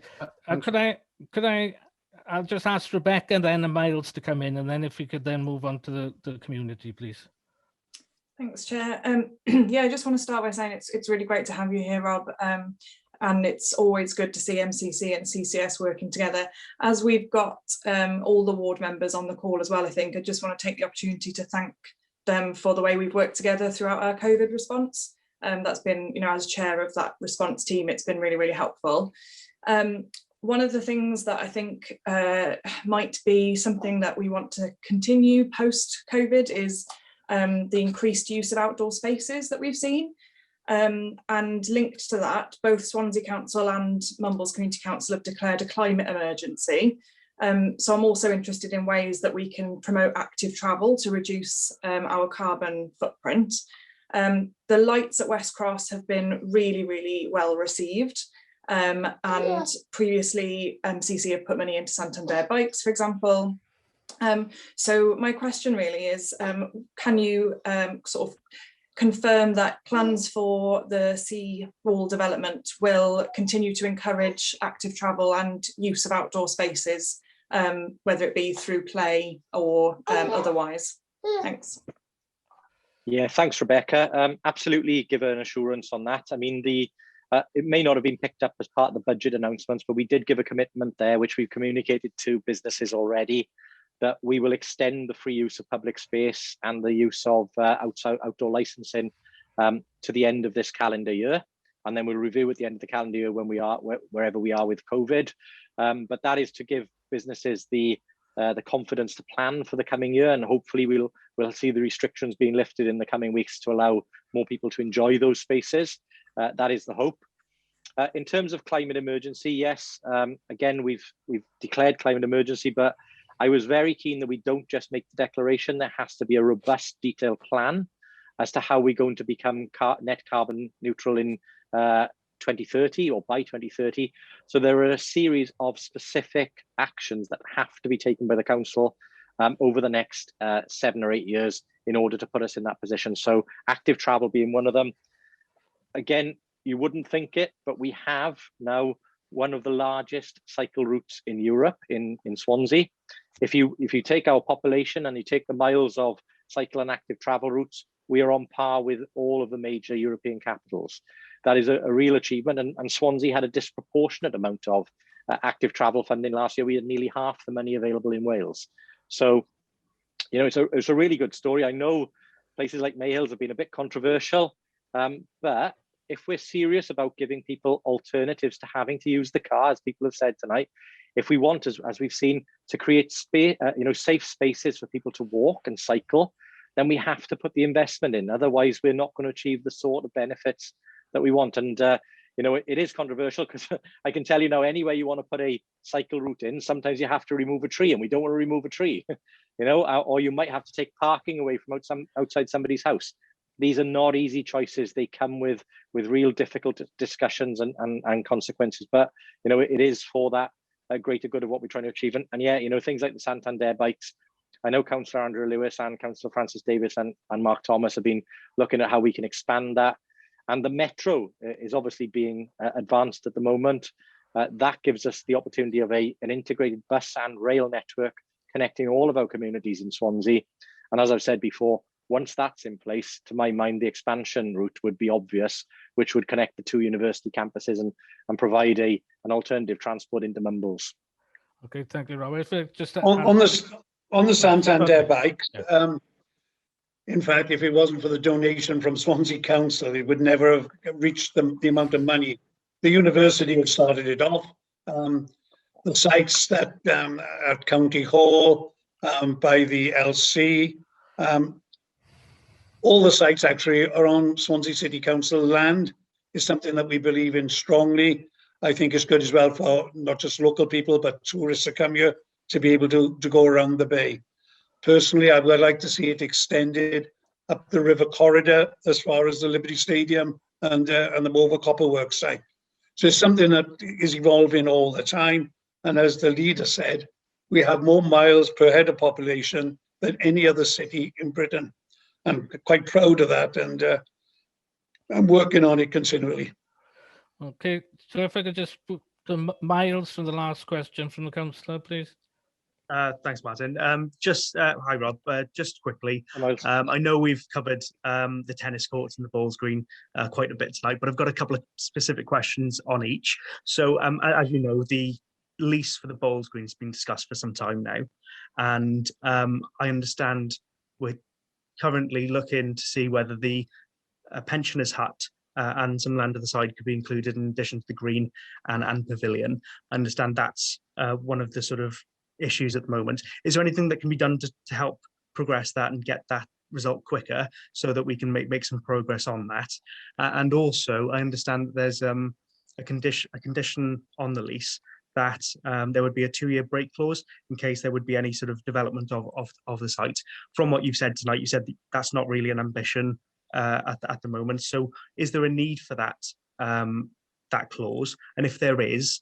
I'll just ask Rebecca and then Miles to come in, and then if we could then move on to the community, please. Thanks, Chair. Yeah, I just want to start by saying it's really great to have you here, Rob. And it's always good to see MCC and CCS working together. As we've got all the ward members on the call as well, I think I just want to take the opportunity to thank them for the way we've worked together throughout our COVID response. That's been, you know, as chair of that response team, it's been really, really helpful. One of the things that I think might be something that we want to continue post-COVID is the increased use of outdoor spaces that we've seen. And linked to that, both Swansea Council and Mumbles Community Council have declared a climate emergency. So I'm also interested in ways that we can promote active travel to reduce our carbon footprint. The lights at West Cross have been really, really well received. And previously MCC have put money into Santander bikes, for example. So my question really is, can you sort of confirm that plans for the sea wall development will continue to encourage active travel and use of outdoor spaces, whether it be through play or otherwise? Thanks. Yeah, thanks, Rebecca. Absolutely give an assurance on that. I mean, it may not have been picked up as part of the budget announcements, but we did give a commitment there, which we've communicated to businesses already, that we will extend the free use of public space and the use of outdoor licensing to the end of this calendar year. And then we'll review at the end of the calendar year when we are, wherever we are with COVID. But that is to give businesses the confidence to plan for the coming year. And hopefully we'll see the restrictions being lifted in the coming weeks to allow more people to enjoy those spaces. That is the hope. In terms of climate emergency, yes, again, we've declared climate emergency, but I was very keen that we don't just make the declaration. There has to be a robust, detailed plan as to how we're going to become net carbon neutral in 2030 or by 2030. So there are a series of specific actions that have to be taken by the council over the next 7 or 8 years in order to put us in that position. So active travel being one of them. Again, you wouldn't think it, but we have now one of the largest cycle routes in Europe in Swansea. If you take our population and you take the miles of cycle and active travel routes, we are on par with all of the major European capitals. that is a real achievement. And Swansea had a disproportionate amount of active travel funding last year. We had nearly half the money available in Wales. So, you know, it's a really good story. I know places like Mayhills have been a bit controversial, but if we're serious about giving people alternatives to having to use the car, as people have said tonight, if we want, as we've seen, to create space, you know, safe spaces for people to walk and cycle, then we have to put the investment in. Otherwise, we're not going to achieve the sort of benefits that we want. And you know, it is controversial, because I can tell you now, anywhere you want to put a cycle route in, sometimes you have to remove a tree, and we don't want to remove a tree, you know, or you might have to take parking away from outside somebody's house. These are not easy choices. They come with real difficult discussions and consequences. But, you know, it is for that greater good of what we're trying to achieve. And yeah, you know, things like the Santander bikes. I know Councillor Andrew Lewis and Councillor Francis Davis and Mark Thomas have been looking at how we can expand that. And the metro is obviously being advanced at the moment. That gives us the opportunity of an integrated bus and rail network connecting all of our communities in Swansea. And as I've said before, once that's in place, to my mind, the expansion route would be obvious, which would connect the two university campuses and provide an alternative transport into Mumbles. Okay, thank you, Robert. Just on the Santander bikes, in fact, if it wasn't for the donation from Swansea Council, it would never have reached the amount of money. The university had started it off. The sites that at County Hall, by the LC, all the sites actually are on Swansea City Council land. Is something that we believe in strongly. I think it's good as well for not just local people, but tourists that come here to be able to go around the bay. Personally, I would like to see it extended up the river corridor as far as the Liberty Stadium and the Mover Copper Works site. So it's something that is evolving all the time. And as the leader said, we have more miles per head of population than any other city in Britain. I'm quite proud of that, and I'm working on it continually. Okay, so if I could just put the miles for the last question from the councillor, please. Thanks, Martin. Hi, Rob. Just quickly, I know we've covered the tennis courts and the bowls green quite a bit tonight, but I've got a couple of specific questions on each. So, as you know, the lease for the bowls green has been discussed for some time now, and I understand we're currently looking to see whether the pensioners' hut and some land to the side could be included in addition to the green and pavilion. I understand that's one of the sort of issues at the moment. Is there anything that can be done to help progress that and get that result quicker so that we can make some progress on that? And also, I understand that there's a condition on the lease that there would be a 2-year break clause in case there would be any sort of development of the site. From what you've said tonight, you said that's not really an ambition at the moment. So is there a need for that that clause? And if there is,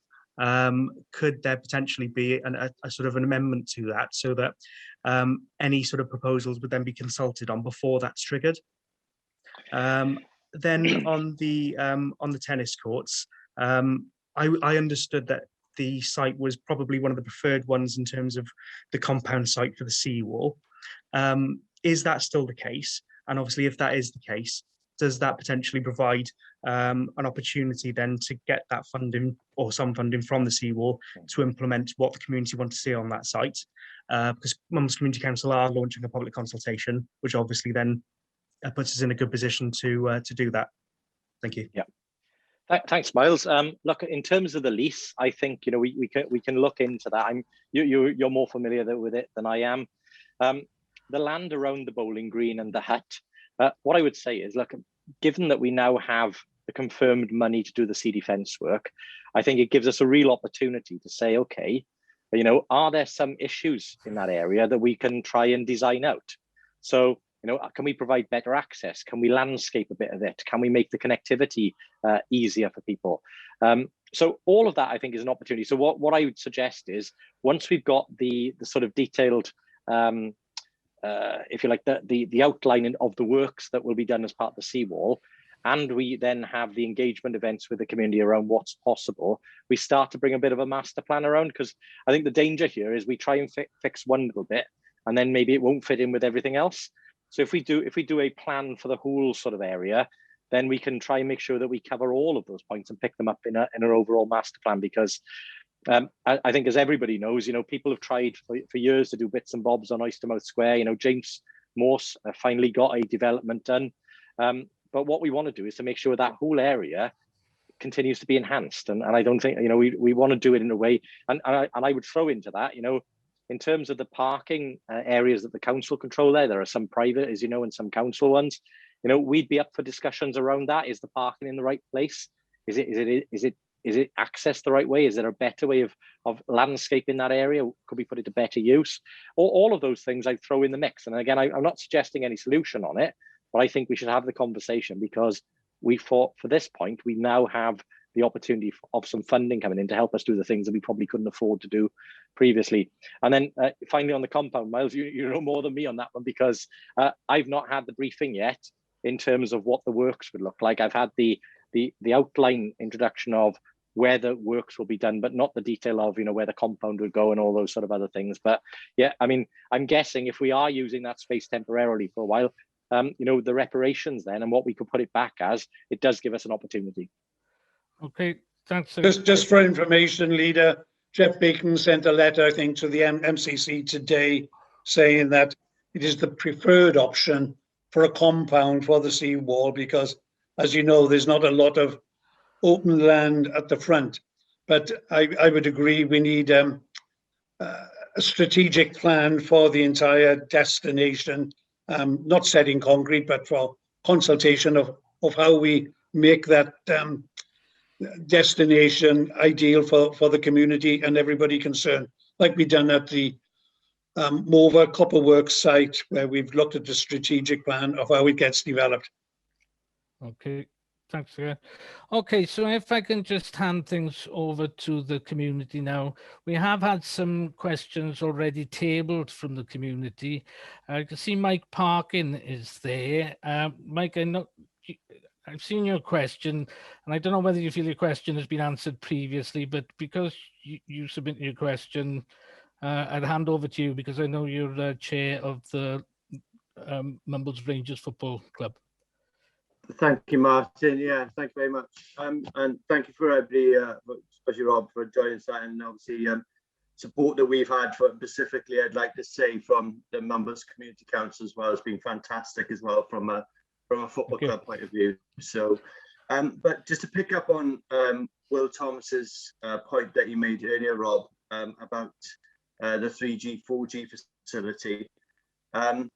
could there potentially be a sort of an amendment to that so that any sort of proposals would then be consulted on before that's triggered? Then on the tennis courts, I understood that the site was probably one of the preferred ones in terms of the compound site for the seawall. Is that still the case? And obviously, if that is the case, does that potentially provide an opportunity then to get that funding or some funding from the seawall to implement what the community want to see on that site? Because Mumbles Community Council are launching a public consultation, which obviously then puts us in a good position to do that. Thank you. Yeah. Thanks, Miles. Look, in terms of the lease, I think we can look into that. You're more familiar with it than I am. The land around the bowling green and the hut. What I would say is, look, given that we now have the confirmed money to do the sea defence work, I think it gives us a real opportunity to say, okay, are there some issues in that area that we can try and design out? So, can we provide better access? Can we landscape a bit of it? Can we make the connectivity easier for people? So all of that, I think, is an opportunity. So what I would suggest is, once we've got the sort of detailed, if you like, the outlining of the works that will be done as part of the seawall, and we then have the engagement events with the community around what's possible, we start to bring a bit of a master plan around, because I think the danger here is we try and fix one little bit, and then maybe it won't fit in with everything else. So if we do a plan for the whole sort of area, then we can try and make sure that we cover all of those points and pick them up in an overall master plan. Because I think, as everybody knows, people have tried for years to do bits and bobs on Oystermouth Square. James Morse finally got a development done. But what we want to do is to make sure that whole area continues to be enhanced. And I don't think, we want to do it in a way, and I would throw into that, in terms of the parking areas that the council control there are some private, as you know, and some council ones. We'd be up for discussions around that. Is the parking in the right place? Is it accessed the right way? Is there a better way of landscaping that area? Could we put it to better use? All of those things I'd throw in the mix. And again, I'm not suggesting any solution on it, but I think we should have the conversation, because we thought for this point, we now have the opportunity of some funding coming in to help us do the things that we probably couldn't afford to do previously. And then finally on the compound, Miles, you know more than me on that one, because I've not had the briefing yet in terms of what the works would look like. I've had the outline introduction of where the works will be done, but not the detail of where the compound would go and all those sort of other things. But yeah, I mean, I'm guessing if we are using that space temporarily for a while, the reparations then and what we could put it back as, it does give us an opportunity. Okay, thanks. Just for information, Leader, Jeff Bacon sent a letter, I think, to the MCC today saying that it is the preferred option for a compound for the seawall, because, as you know, there's not a lot of open land at the front. But I would agree we need a strategic plan for the entire destination, not set in concrete, but for consultation of how we make that destination ideal for the community and everybody concerned, like we've done at the Mover Copperworks site, where we've looked at the strategic plan of how it gets developed. Okay, thanks again. Okay, so if I can just hand things over to the community now. We have had some questions already tabled from the community. I can see Mike Parkin is there. Mike, I've seen your question, and I don't know whether you feel your question has been answered previously, but because you submitted your question, I'd hand over to you, because I know you're the chair of the Mumbles Rangers Football Club. Thank you, Martin. Yeah, thank you very much. And thank you for everybody, especially Rob, for joining us, and obviously support that we've had for specifically, I'd like to say, from the Mumbles Community Council as well, has been fantastic as well from a football club point of view. So, but just to pick up on Will Thomas's point that you made earlier, Rob, about the 3G, 4G facility. I'm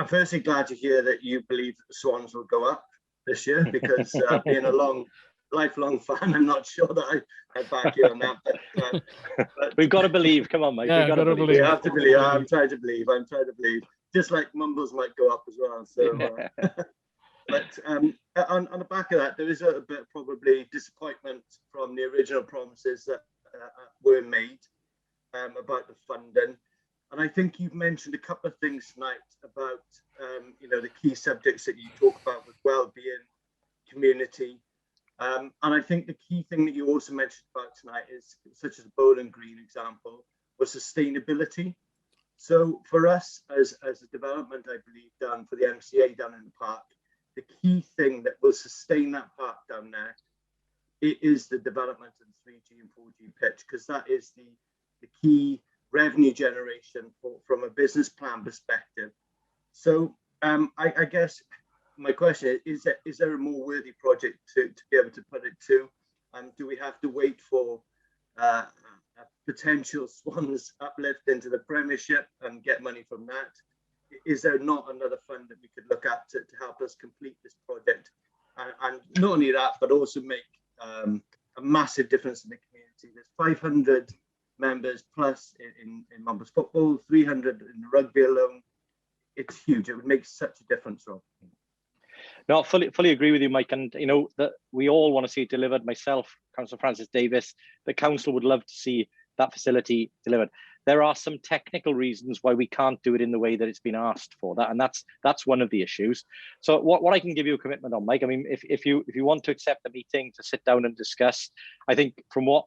firstly glad to hear that you believe that the Swans will go up this year, because being a lifelong fan, I'm not sure that I back you on that. But we've got to believe. Come on, Mike. Yeah, we've got to believe. We have to believe. I'm trying to believe. Just like Mumbles might go up as well. So, but on the back of that, there is a bit probably disappointment from the original promises that were made about the funding. And I think you've mentioned a couple of things tonight about, the key subjects that you talk about with well-being, community. And I think the key thing that you also mentioned about tonight is, such as the Bowling Green example, was sustainability. So for us as a development, I believe, done for the MCA down in the park, the key thing that will sustain that park down there is the development of the 3G and 4G pitch, because that is the key revenue generation from a business plan perspective. So I guess my question is there a more worthy project to be able to put it to? Do we have to wait for a potential Swans uplift into the Premiership and get money from that? Is there not another fund that we could look at to help us complete this project? And not only that, but also make a massive difference in the community. There's 500 members plus in Mumbles football, 300 in rugby alone. It's huge. It would make such a difference, Rob. No, fully agree with you, Mike. And that we all want to see it delivered. Myself, Councillor Francis Davis, the council would love to see that facility delivered. There are some technical reasons why we can't do it in the way that it's been asked for, and that's one of the issues. So what I can give you a commitment on, Mike, I mean, if you want to accept the meeting to sit down and discuss, I think from what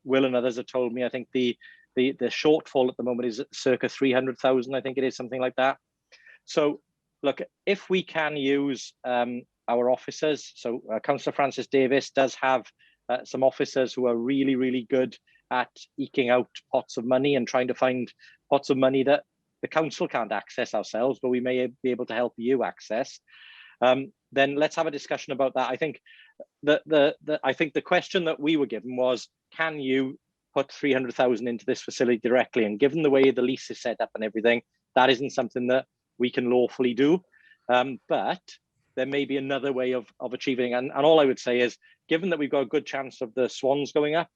Will and others have told me, I think the shortfall at the moment is circa 300,000. I think it is something like that. So look, if we can use a our officers. So Councillor Francis Davis does have some officers who are really, really good at eking out pots of money and trying to find pots of money that the council can't access ourselves, but we may be able to help you access. Then let's have a discussion about that. I think the question that we were given was, can you put 300,000 into this facility directly? And given the way the lease is set up and everything, that isn't something that we can lawfully do. But there may be another way of achieving. And all I would say is, given that we've got a good chance of the swans going up,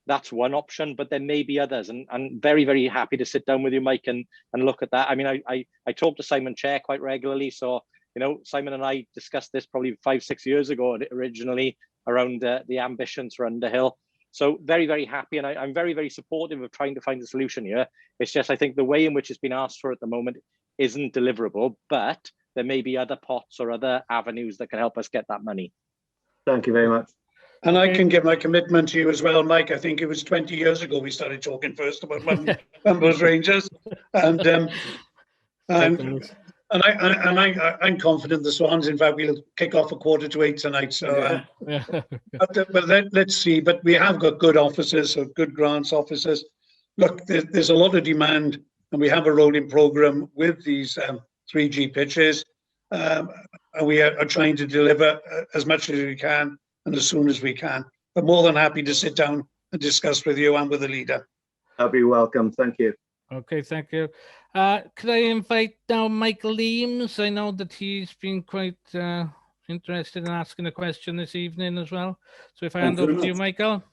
that's one option, but there may be others. And I'm very, very happy to sit down with you, Mike, and look at that. I mean, I talk to Simon Chair quite regularly. So, you know, Simon and I discussed this probably 5-6 years ago originally around the ambitions for Underhill. So very, very happy. And I'm very, very supportive of trying to find a solution here. It's just, I think the way in which it's been asked for at the moment isn't deliverable, but there may be other pots or other avenues that can help us get that money. Thank you very much. And I can give my commitment to you as well, Mike. I think it was 20 years ago we started talking first about Mumbles Rangers, and I'm confident the Swans. In fact, we'll kick off 7:45 tonight. So, but let's see. But we have got good officers, so good grants officers. Look, there's a lot of demand, and we have a rolling program with these 3G pitches, and we are trying to deliver as much as we can and as soon as we can. But more than happy to sit down and discuss with you and with the leader. I'll be welcome. Thank you. Okay, thank you. Could I invite now Michael Eames? I know that he's been quite interested in asking a question this evening as well. So if I hand over to you, Michael.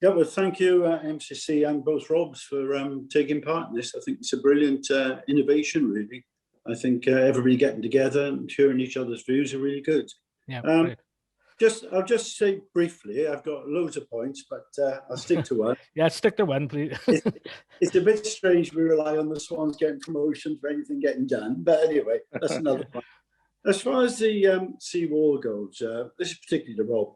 Yeah, well, thank you, MCC and both Robs, for taking part in this. I think it's a brilliant innovation, really. I think everybody getting together and hearing each other's views are really good. Yeah, I'll just say briefly, I've got loads of points, but I'll stick to one. Yeah, stick to one, please. It's a bit strange we rely on the Swans getting promotion for anything getting done. But anyway, that's another point. As far as the seawall goes, this is particularly to Rob.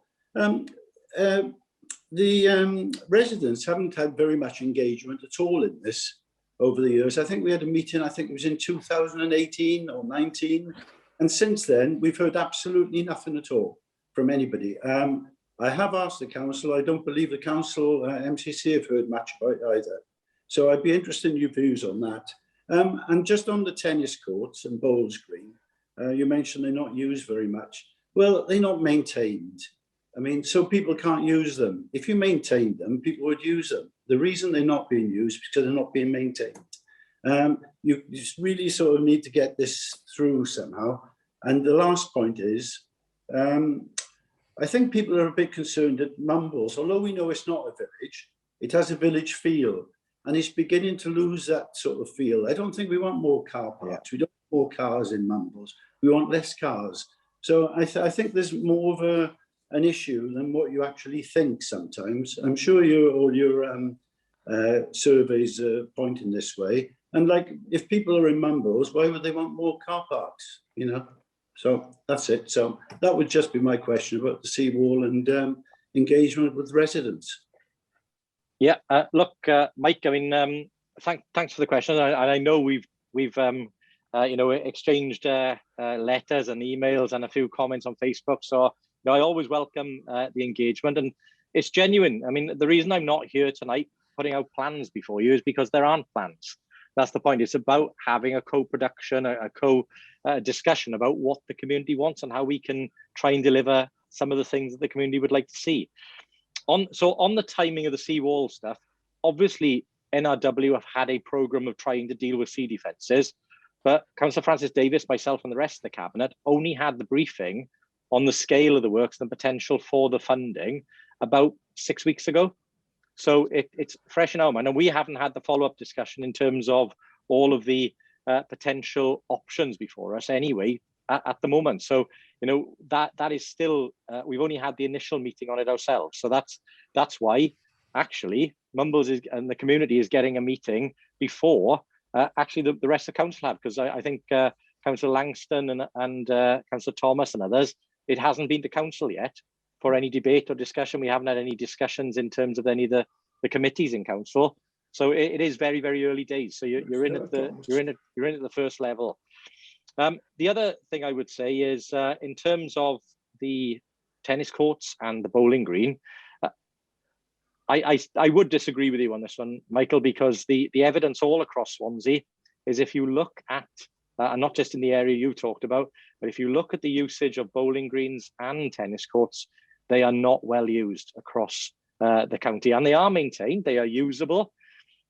The residents haven't had very much engagement at all in this over the years. I think we had a meeting, I think it was in 2018 or 19. And since then, we've heard absolutely nothing at all from anybody. I have asked the council. I don't believe the council, MCC, have heard much about it either. So I'd be interested in your views on that. And just on the tennis courts and Bowls Green, you mentioned they're not used very much. Well, they're not maintained. I mean, so people can't use them. If you maintained them, people would use them. The reason they're not being used is because they're not being maintained. You just really sort of need to get this through somehow. And the last point is, I think people are a bit concerned that Mumbles, although we know it's not a village, it has a village feel, and it's beginning to lose that sort of feel. I don't think we want more car parks. We don't want more cars in Mumbles. We want less cars. So I think there's more of an issue than what you actually think sometimes. I'm sure all your surveys are pointing this way. And like, if people are in Mumbles, why would they want more car parks, you know? So that's it. So that would just be my question about the seawall and engagement with residents. Yeah, look, Mike, I mean, thanks for the question. I know we've you know, exchanged letters and emails and a few comments on Facebook. So, you know, I always welcome the engagement, and it's genuine. I mean, the reason I'm not here tonight putting out plans before you is because there aren't plans. That's the point. It's about having a co-production, a co-discussion about what the community wants and how we can try and deliver some of the things that the community would like to see. So on the timing of the seawall stuff, obviously NRW have had a programme of trying to deal with sea defences, but Councillor Francis Davis, myself and the rest of the Cabinet only had the briefing on the scale of the works and the potential for the funding about 6 weeks ago. So it's fresh in our mind, and we haven't had the follow-up discussion in terms of all of the potential options before us anyway at the moment. So, you know, that is still, we've only had the initial meeting on it ourselves. So that's why actually Mumbles and the community is getting a meeting before actually the rest of council have, because I think Councillor Langston and Councillor Thomas and others, it hasn't been to council yet for any debate or discussion. We haven't had any discussions in terms of any of the committees in council. So it is very, very early days. So you're in at the first level. The other thing I would say is in terms of the tennis courts and the bowling green, I would disagree with you on this one, Michael, because the evidence all across Swansea is if you look at, and not just in the area you talked about, but if you look at the usage of bowling greens and tennis courts, they are not well used across the county, and they are maintained, they are usable.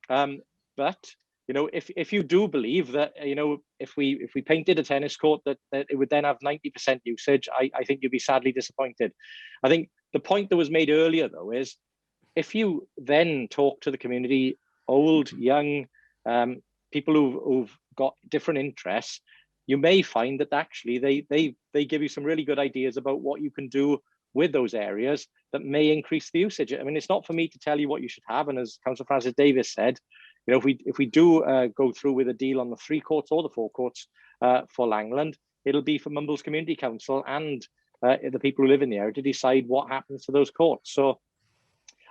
But you know, if you do believe that, you know, if we painted a tennis court that it would then have 90% usage, I think you'd be sadly disappointed. I think the point that was made earlier though is, if you then talk to the community, old, young, people who've got different interests, you may find that actually they give you some really good ideas about what you can do with those areas that may increase the usage. I mean, it's not for me to tell you what you should have. And as Councillor Francis Davis said, you know, if we do go through with a deal on the 3 courts or the 4 courts for Langland, it'll be for Mumbles Community Council and the people who live in the area to decide what happens to those courts. So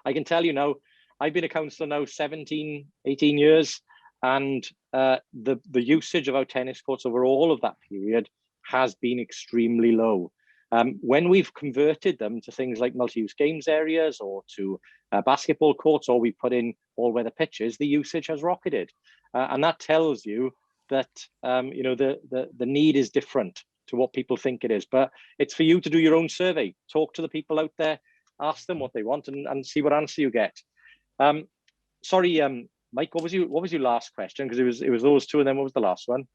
I can tell you now, I've been a councillor now 17, 18 years, and the usage of our tennis courts over all of that period has been extremely low. When we've converted them to things like multi-use games areas or to basketball courts, or we put in all-weather pitches, the usage has rocketed. And that tells you that you know, the need is different to what people think it is. But it's for you to do your own survey, talk to the people out there, ask them what they want, and see what answer you get. Sorry, Mike, what was your last question? Because it was those two, and then what was the last one?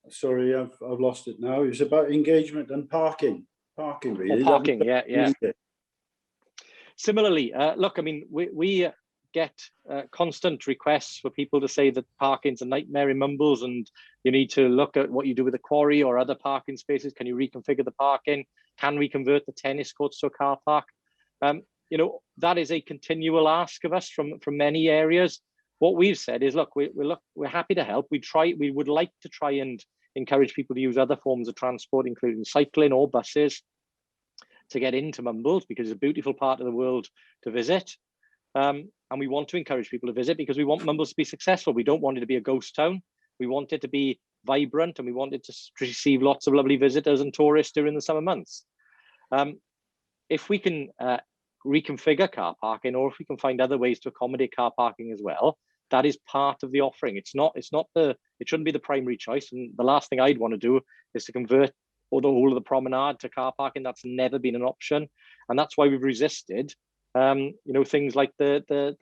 Sorry, I've lost it now. It was about engagement and parking. Parking, really. Oh, parking, yeah. Similarly, look, I mean, we get constant requests for people to say that parking's a nightmare in Mumbles, and you need to look at what you do with the quarry or other parking spaces. Can you reconfigure the parking? Can we convert the tennis courts to a car park? You know, that is a continual ask of us from many areas. What we've said is, look, we're happy to help. We would like to try and encourage people to use other forms of transport, including cycling or buses, to get into Mumbles, because it's a beautiful part of the world to visit. And we want to encourage people to visit because we want Mumbles to be successful. We don't want it to be a ghost town. We want it to be vibrant, and we want it to receive lots of lovely visitors and tourists during the summer months. If we can reconfigure car parking, or if we can find other ways to accommodate car parking as well, that is part of the offering. It shouldn't be the primary choice. And the last thing I'd want to do is to convert the whole of the promenade to car parking. That's never been an option, and that's why we've resisted you know, things like the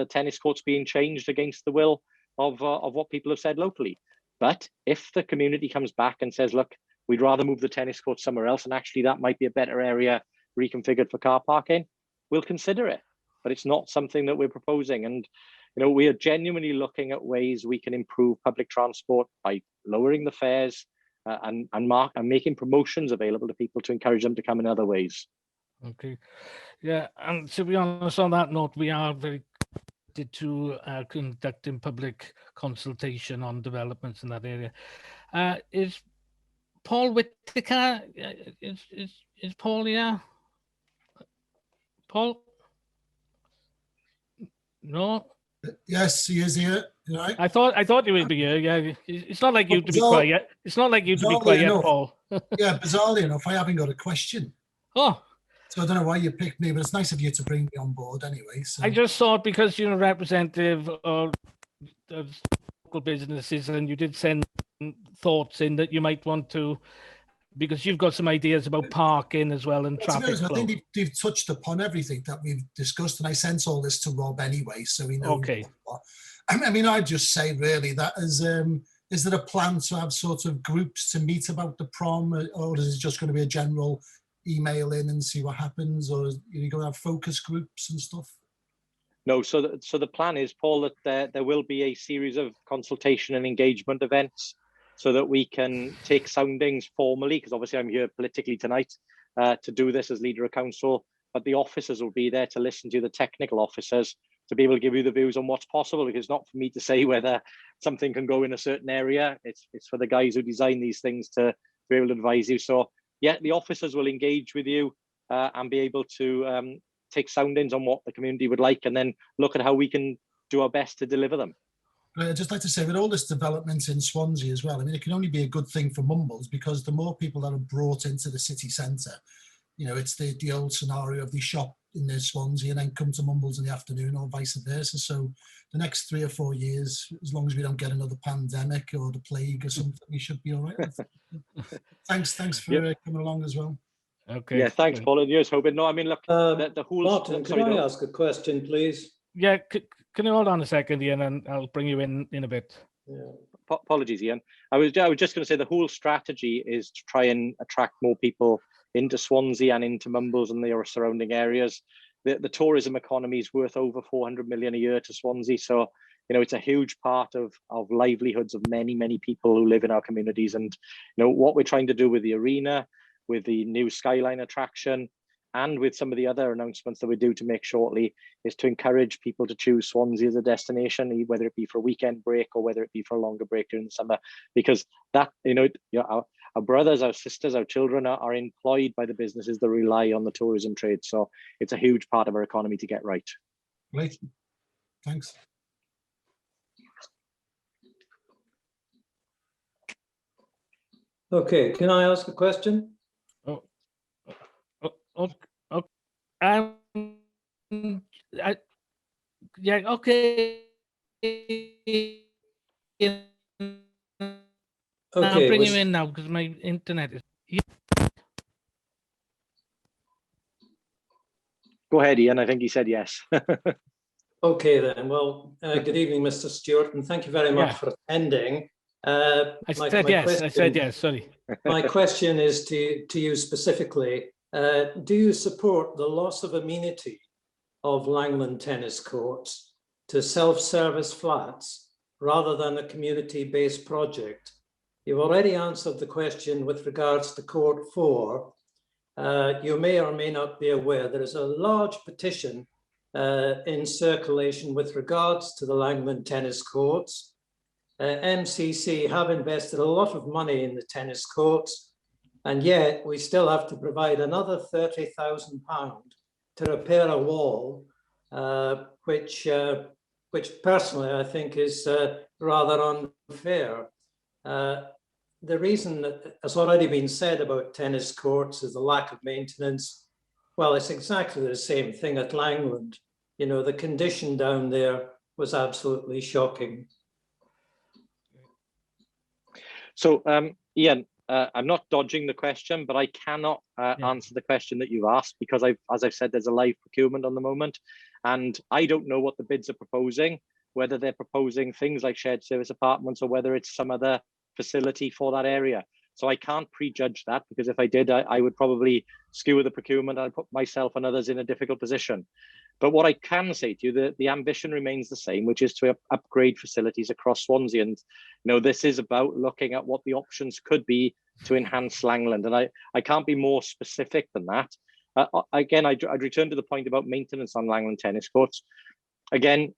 tennis courts being changed against the will of what people have said locally. But if the community comes back and says, look, we'd rather move the tennis court somewhere else, and actually that might be a better area reconfigured for car parking, we'll consider it. But it's not something that we're proposing. And you know, we are genuinely looking at ways we can improve public transport by lowering the fares and making promotions available to people to encourage them to come in other ways. Okay, yeah, and to be honest, on that note, we are very committed to conducting public consultation on developments in that area. Is Paul Whittaker? Is Paul here? Paul? No. Yes, he is here. Right. I thought he would be here. Yeah, it's not like you to be quiet. It's not like you to be quiet, Paul. Yeah, bizarrely enough, I haven't got a question. Oh. So I don't know why you picked me, but it's nice of you to bring me on board anyway. So. I just thought because you're a representative of local businesses and you did send thoughts in that you might want to, because you've got some ideas about parking as well and traffic honest, flow. I think they've touched upon everything that we've discussed, and I sent all this to Rob anyway, so we know. Okay. I mean, I'd just say really that is there a plan to have sort of groups to meet about the prom, or is it just going to be a general email in and see what happens, or are you going to have focus groups and stuff? No, so the plan is, Paul, that there will be a series of consultation and engagement events so that we can take soundings formally, because obviously I'm here politically tonight to do this as leader of council, but the officers will be there to listen to the technical officers to be able to give you the views on what's possible, because it's not for me to say whether something can go in a certain area. It's for the guys who design these things to be able to advise you. So yeah, the officers will engage with you and be able to take soundings on what the community would like, and then look at how we can do our best to deliver them. But I'd just like to say, with all this development in Swansea as well, I mean, it can only be a good thing for Mumbles, because the more people that are brought into the city centre, you know, it's the old scenario of they shop in their Swansea and then come to Mumbles in the afternoon, or vice versa. So the next 3 or 4 years, as long as we don't get another pandemic or the plague or something, we should be all right. Thanks for coming along as well. Okay. Yeah, thanks, Paul. And yours, hoping. No, I mean, look, the whole. Martin, could I ask a question, please? Yeah, can you hold on a second, Ian, and I'll bring you in a bit. Yeah. Apologies, Ian. I was just going to say the whole strategy is to try and attract more people into Swansea and into Mumbles and their surrounding areas. The tourism economy is worth over 400 million a year to Swansea, so you know it's a huge part of livelihoods of many people who live in our communities. And you know what we're trying to do with the arena, with the new Skyline attraction, and with some of the other announcements that we do to make shortly, is to encourage people to choose Swansea as a destination, whether it be for a weekend break or whether it be for a longer break during the summer, because that, our brothers, our sisters, our children are employed by the businesses that rely on the tourism trade. So it's a huge part of our economy to get right. Great, thanks. Okay, can I ask a question? Yeah, okay. I'll bring you in now because my internet is. Go ahead, Ian. I think he said yes. Okay then. Well, good evening, Mr. Stewart, and thank you very much for attending. I said yes. Sorry. My question is to you specifically. Do you support the loss of amenity of Langland tennis courts to self-service flats rather than a community-based project? You've already answered the question with regards to Court 4. You may or may not be aware there is a large petition in circulation with regards to the Langland tennis courts. MCC have invested a lot of money in the tennis courts, and yet we still have to provide another £30,000 to repair a wall, which personally I think is rather unfair. The reason that has already been said about tennis courts is the lack of maintenance. Well, it's exactly the same thing at Langland. You know, the condition down there was absolutely shocking. So, Ian, I'm not dodging the question, but I cannot answer the question that you've asked because, as I've said, there's a live procurement on the moment, and I don't know what the bids are proposing, whether they're proposing things like shared service apartments or whether it's some other facility for that area. So I can't prejudge that, because if I did, I would probably skew the procurement. I'd put myself and others in a difficult position. But what I can say to you, the ambition remains the same, which is to upgrade facilities across Swansea. And this is about looking at what the options could be to enhance Langland. And I can't be more specific than that. Again, I'd return to the point about maintenance on Langland tennis courts. Again,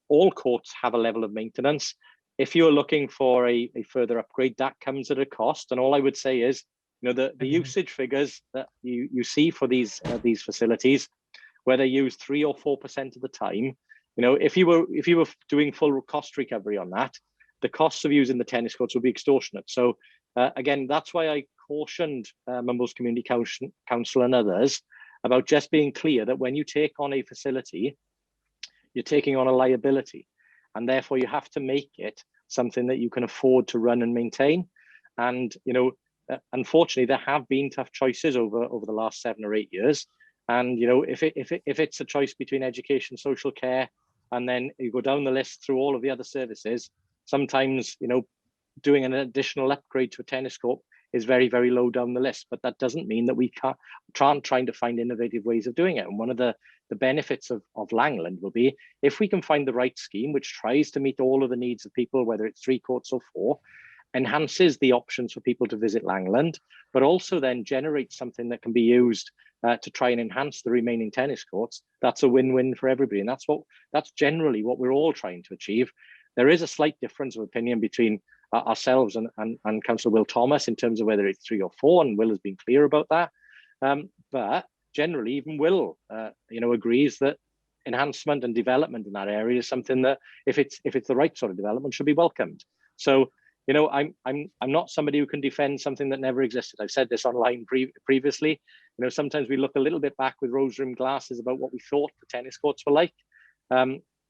all courts have a level of maintenance. If you're looking for a further upgrade, that comes at a cost. And all I would say is, the usage figures that you see for these facilities, where they use 3 or 4% of the time, if you were doing full cost recovery on that, the costs of using the tennis courts would be extortionate. So again, that's why I cautioned Mumbles Community Council and others about just being clear that when you take on a facility, you're taking on a liability, and therefore you have to make it something that you can afford to run and maintain. And unfortunately, there have been tough choices over the last 7 or 8 years. And if it's a choice between education, social care, and then you go down the list through all of the other services, sometimes doing an additional upgrade to a tennis court is very, very low down the list. But that doesn't mean that we can't trying to find innovative ways of doing it. And one of the benefits of Langland will be if we can find the right scheme which tries to meet all of the needs of people, whether it's 3 courts or 4, enhances the options for people to visit Langland, but also then generates something that can be used to try and enhance the remaining tennis courts. That's a win-win for everybody, and that's generally what we're all trying to achieve. There is a slight difference of opinion between ourselves and Councillor Will Thomas in terms of whether it's 3 or 4, and Will has been clear about that. But generally, even Will, agrees that enhancement and development in that area is something that, if it's the right sort of development, should be welcomed. So, you know, I'm not somebody who can defend something that never existed. I've said this online previously. You know, sometimes we look a little bit back with rose-rimmed glasses about what we thought the tennis courts were like.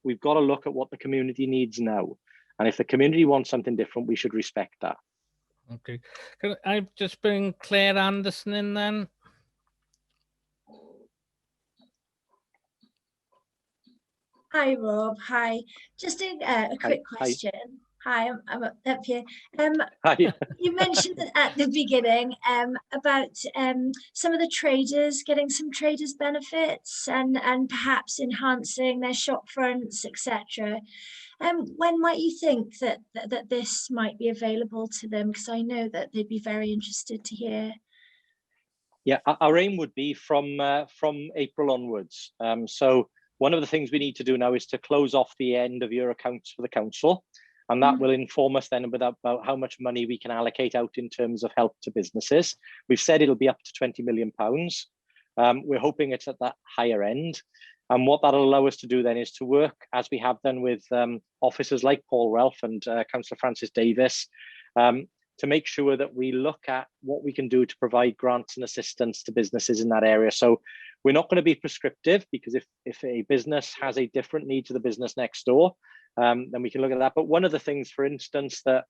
We've got to look at what the community needs now. And if the community wants something different, we should respect that. Okay. Can I just bring Claire Anderson in then? Hi, Rob. Hi. Just a quick question. Hi, I'm up here. Hi. You mentioned at the beginning about some of the traders getting some traders benefits and perhaps enhancing their shop fronts, etc. When might you think that this might be available to them? Because I know that they'd be very interested to hear. Yeah, our aim would be from April onwards. So one of the things we need to do now is to close off the end of year accounts for the council. And that will inform us then about how much money we can allocate out in terms of help to businesses. We've said it'll be up to £20 million. We're hoping it's at that higher end. And what that'll allow us to do then is to work, as we have done with officers like Paul Ralph and Councillor Francis Davis, to make sure that we look at what we can do to provide grants and assistance to businesses in that area. So we're not going to be prescriptive, because if a business has a different need to the business next door, then we can look at that. But one of the things, for instance, that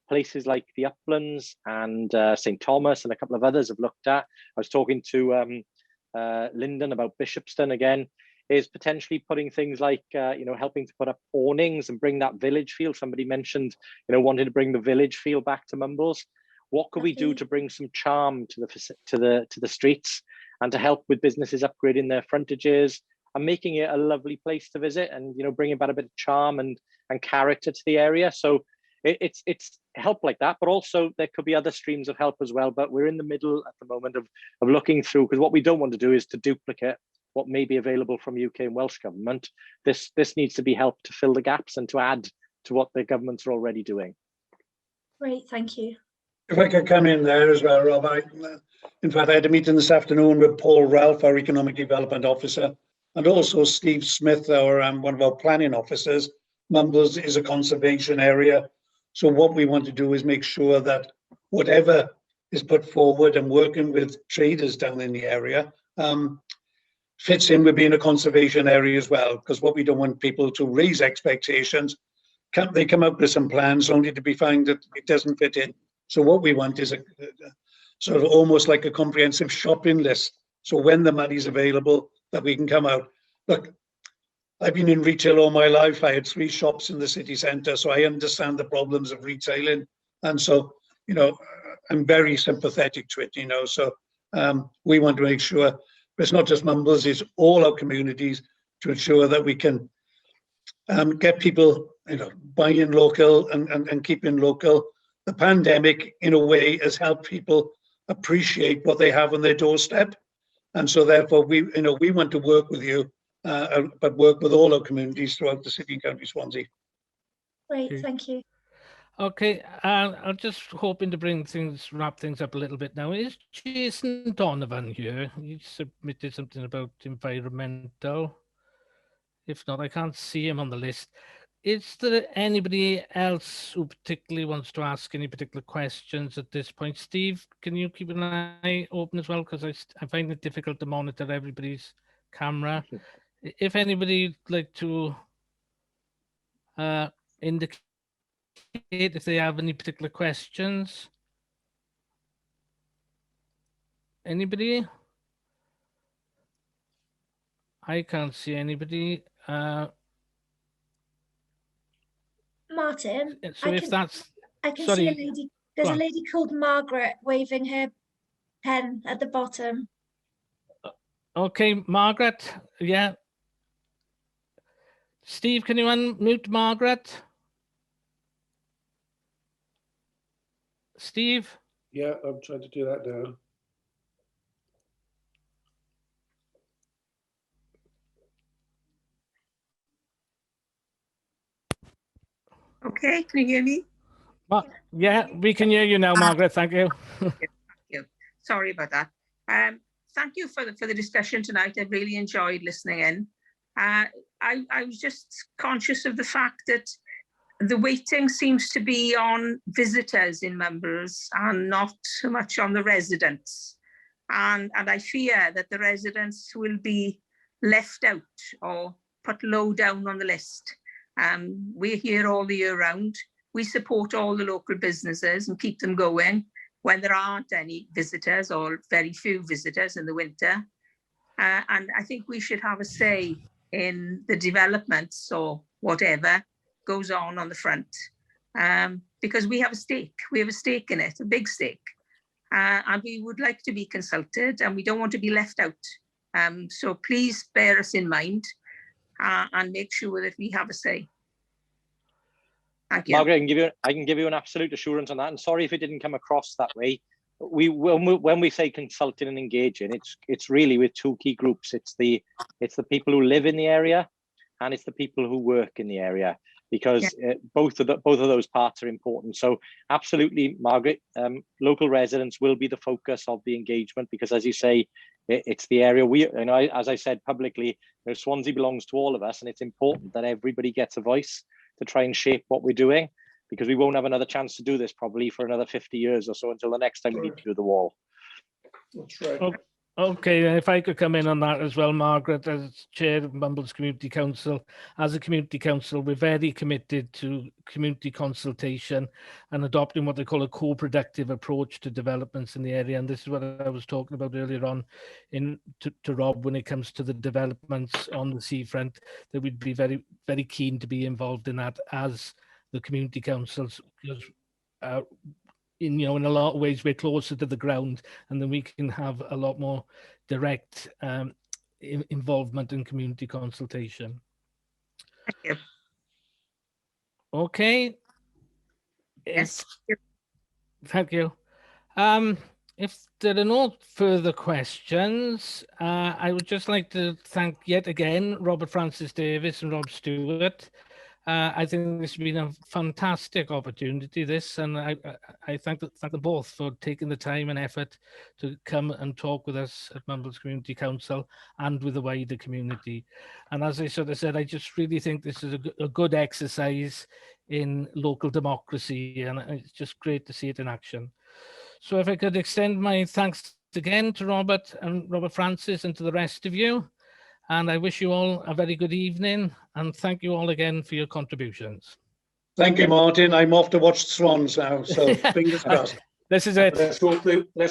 places like the Uplands and St. Thomas and a couple of others have looked at, I was talking to Lyndon about Bishopston again, is potentially putting things like, you know, helping to put up awnings and bring that village feel. Somebody mentioned, you know, wanting to bring the village feel back to Mumbles. What could we do to bring some charm to the streets and to help with businesses upgrading their frontages and making it a lovely place to visit, and, you know, bringing about a bit of charm and character to the area. So it's help like that, but also there could be other streams of help as well. But we're in the middle at the moment of looking through, because what we don't want to do is to duplicate what may be available from UK and Welsh government. This needs to be helped to fill the gaps and to add to what the governments are already doing. Great, thank you. If I could come in there as well, Rob. In fact, I had a meeting this afternoon with Paul Ralph, our Economic Development Officer, and also Steve Smith, our one of our planning officers. Mumbles is a conservation area. So what we want to do is make sure that whatever is put forward and working with traders down in the area fits in with being a conservation area as well, because what we don't want people to raise expectations. They come up with some plans only to be found that it doesn't fit in. So what we want is a sort of almost like a comprehensive shopping list. So when the money's available, that we can come out. Look, I've been in retail all my life. I had 3 shops in the city centre, so I understand the problems of retailing. And so, you know, I'm very sympathetic to it, you know. So we want to make sure it's not just Mumbles, it's all our communities, to ensure that we can get people, you know, buying local and keeping local. The pandemic, in a way, has helped people appreciate what they have on their doorstep. And so therefore, we want to work with you, but work with all our communities throughout the city and county Swansea. Great, thank you. Okay, I'm just hoping to wrap things up a little bit now. Is Jason Donovan here? He submitted something about environmental. If not, I can't see him on the list. Is there anybody else who particularly wants to ask any particular questions at this point? Steve, can you keep an eye open as well? Because I find it difficult to monitor everybody's camera. If anybody would like to indicate if they have any particular questions. Anybody? I can't see anybody. Martin, So if that's, I can sorry, see a lady. There's a lady called Margaret waving her pen at the bottom. Okay, Margaret. Yeah. Steve, can you unmute Margaret? Steve? Yeah, I'm trying to do that now. Okay, can you hear me? Yeah, we can hear you now, Margaret. Thank you. Thank you. Sorry about that. Thank you for the discussion tonight. I really enjoyed listening in. I was just conscious of the fact that the weighting seems to be on visitors in Mumbles and not so much on the residents. And I fear that the residents will be left out or put low down on the list. We're here all the year round. We support all the local businesses and keep them going when there aren't any visitors or very few visitors in the winter. And I think we should have a say in the developments or whatever goes on the front, because we have a stake. We have a stake in it, a big stake. And we would like to be consulted and we don't want to be left out. So please bear us in mind and make sure that we have a say. Thank you. Margaret, I can give you an absolute assurance on that. And sorry if it didn't come across that way. When we say consulting and engaging, it's really with two key groups. It's the people who live in the area and it's the people who work in the area, because both of those parts are important. So absolutely, Margaret, local residents will be the focus of the engagement, because as you say, it's the area as I said publicly, Swansea belongs to all of us, and it's important that everybody gets a voice to try and shape what we're doing, because we won't have another chance to do this probably for another 50 years or so until the next time we need to do the wall. That's right. Okay, and if I could come in on that as well, Margaret, as Chair of Mumbles Community Council. As a community council, we're very committed to community consultation and adopting what they call a co-productive approach to developments in the area. And this is what I was talking about earlier on to Rob when it comes to the developments on the seafront, that we'd be very, very keen to be involved in that as the community councils, because in a lot of ways we're closer to the ground, and then we can have a lot more direct involvement in community consultation. Thank you. Okay. Yes. Thank you. If there are no further questions, I would just like to thank yet again Robert Francis Davis and Rob Stewart. I think this has been a fantastic opportunity, and I thank them both for taking the time and effort to come and talk with us at Mumbles Community Council and with the wider community. And as I sort of said, I just really think this is a good exercise in local democracy, and it's just great to see it in action. So if I could extend my thanks again to Robert and Robert Francis and to the rest of you. And I wish you all a very good evening, and thank you all again for your contributions. Thank you, Martin. I'm off to watch Swans now, so fingers crossed. This is it. Let's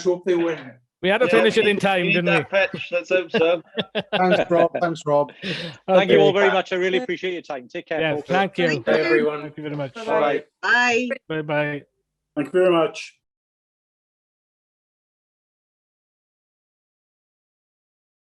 hope they win. We had to finish it in time, didn't we? Pitch. Let's hope so. Thanks, Rob. Thanks, Rob. Thank you all very much. I really appreciate your time. Take care. Yeah, folks. thank you. Bye, everyone. Thank you very much. Bye. Bye. Bye-bye. Thank you very much.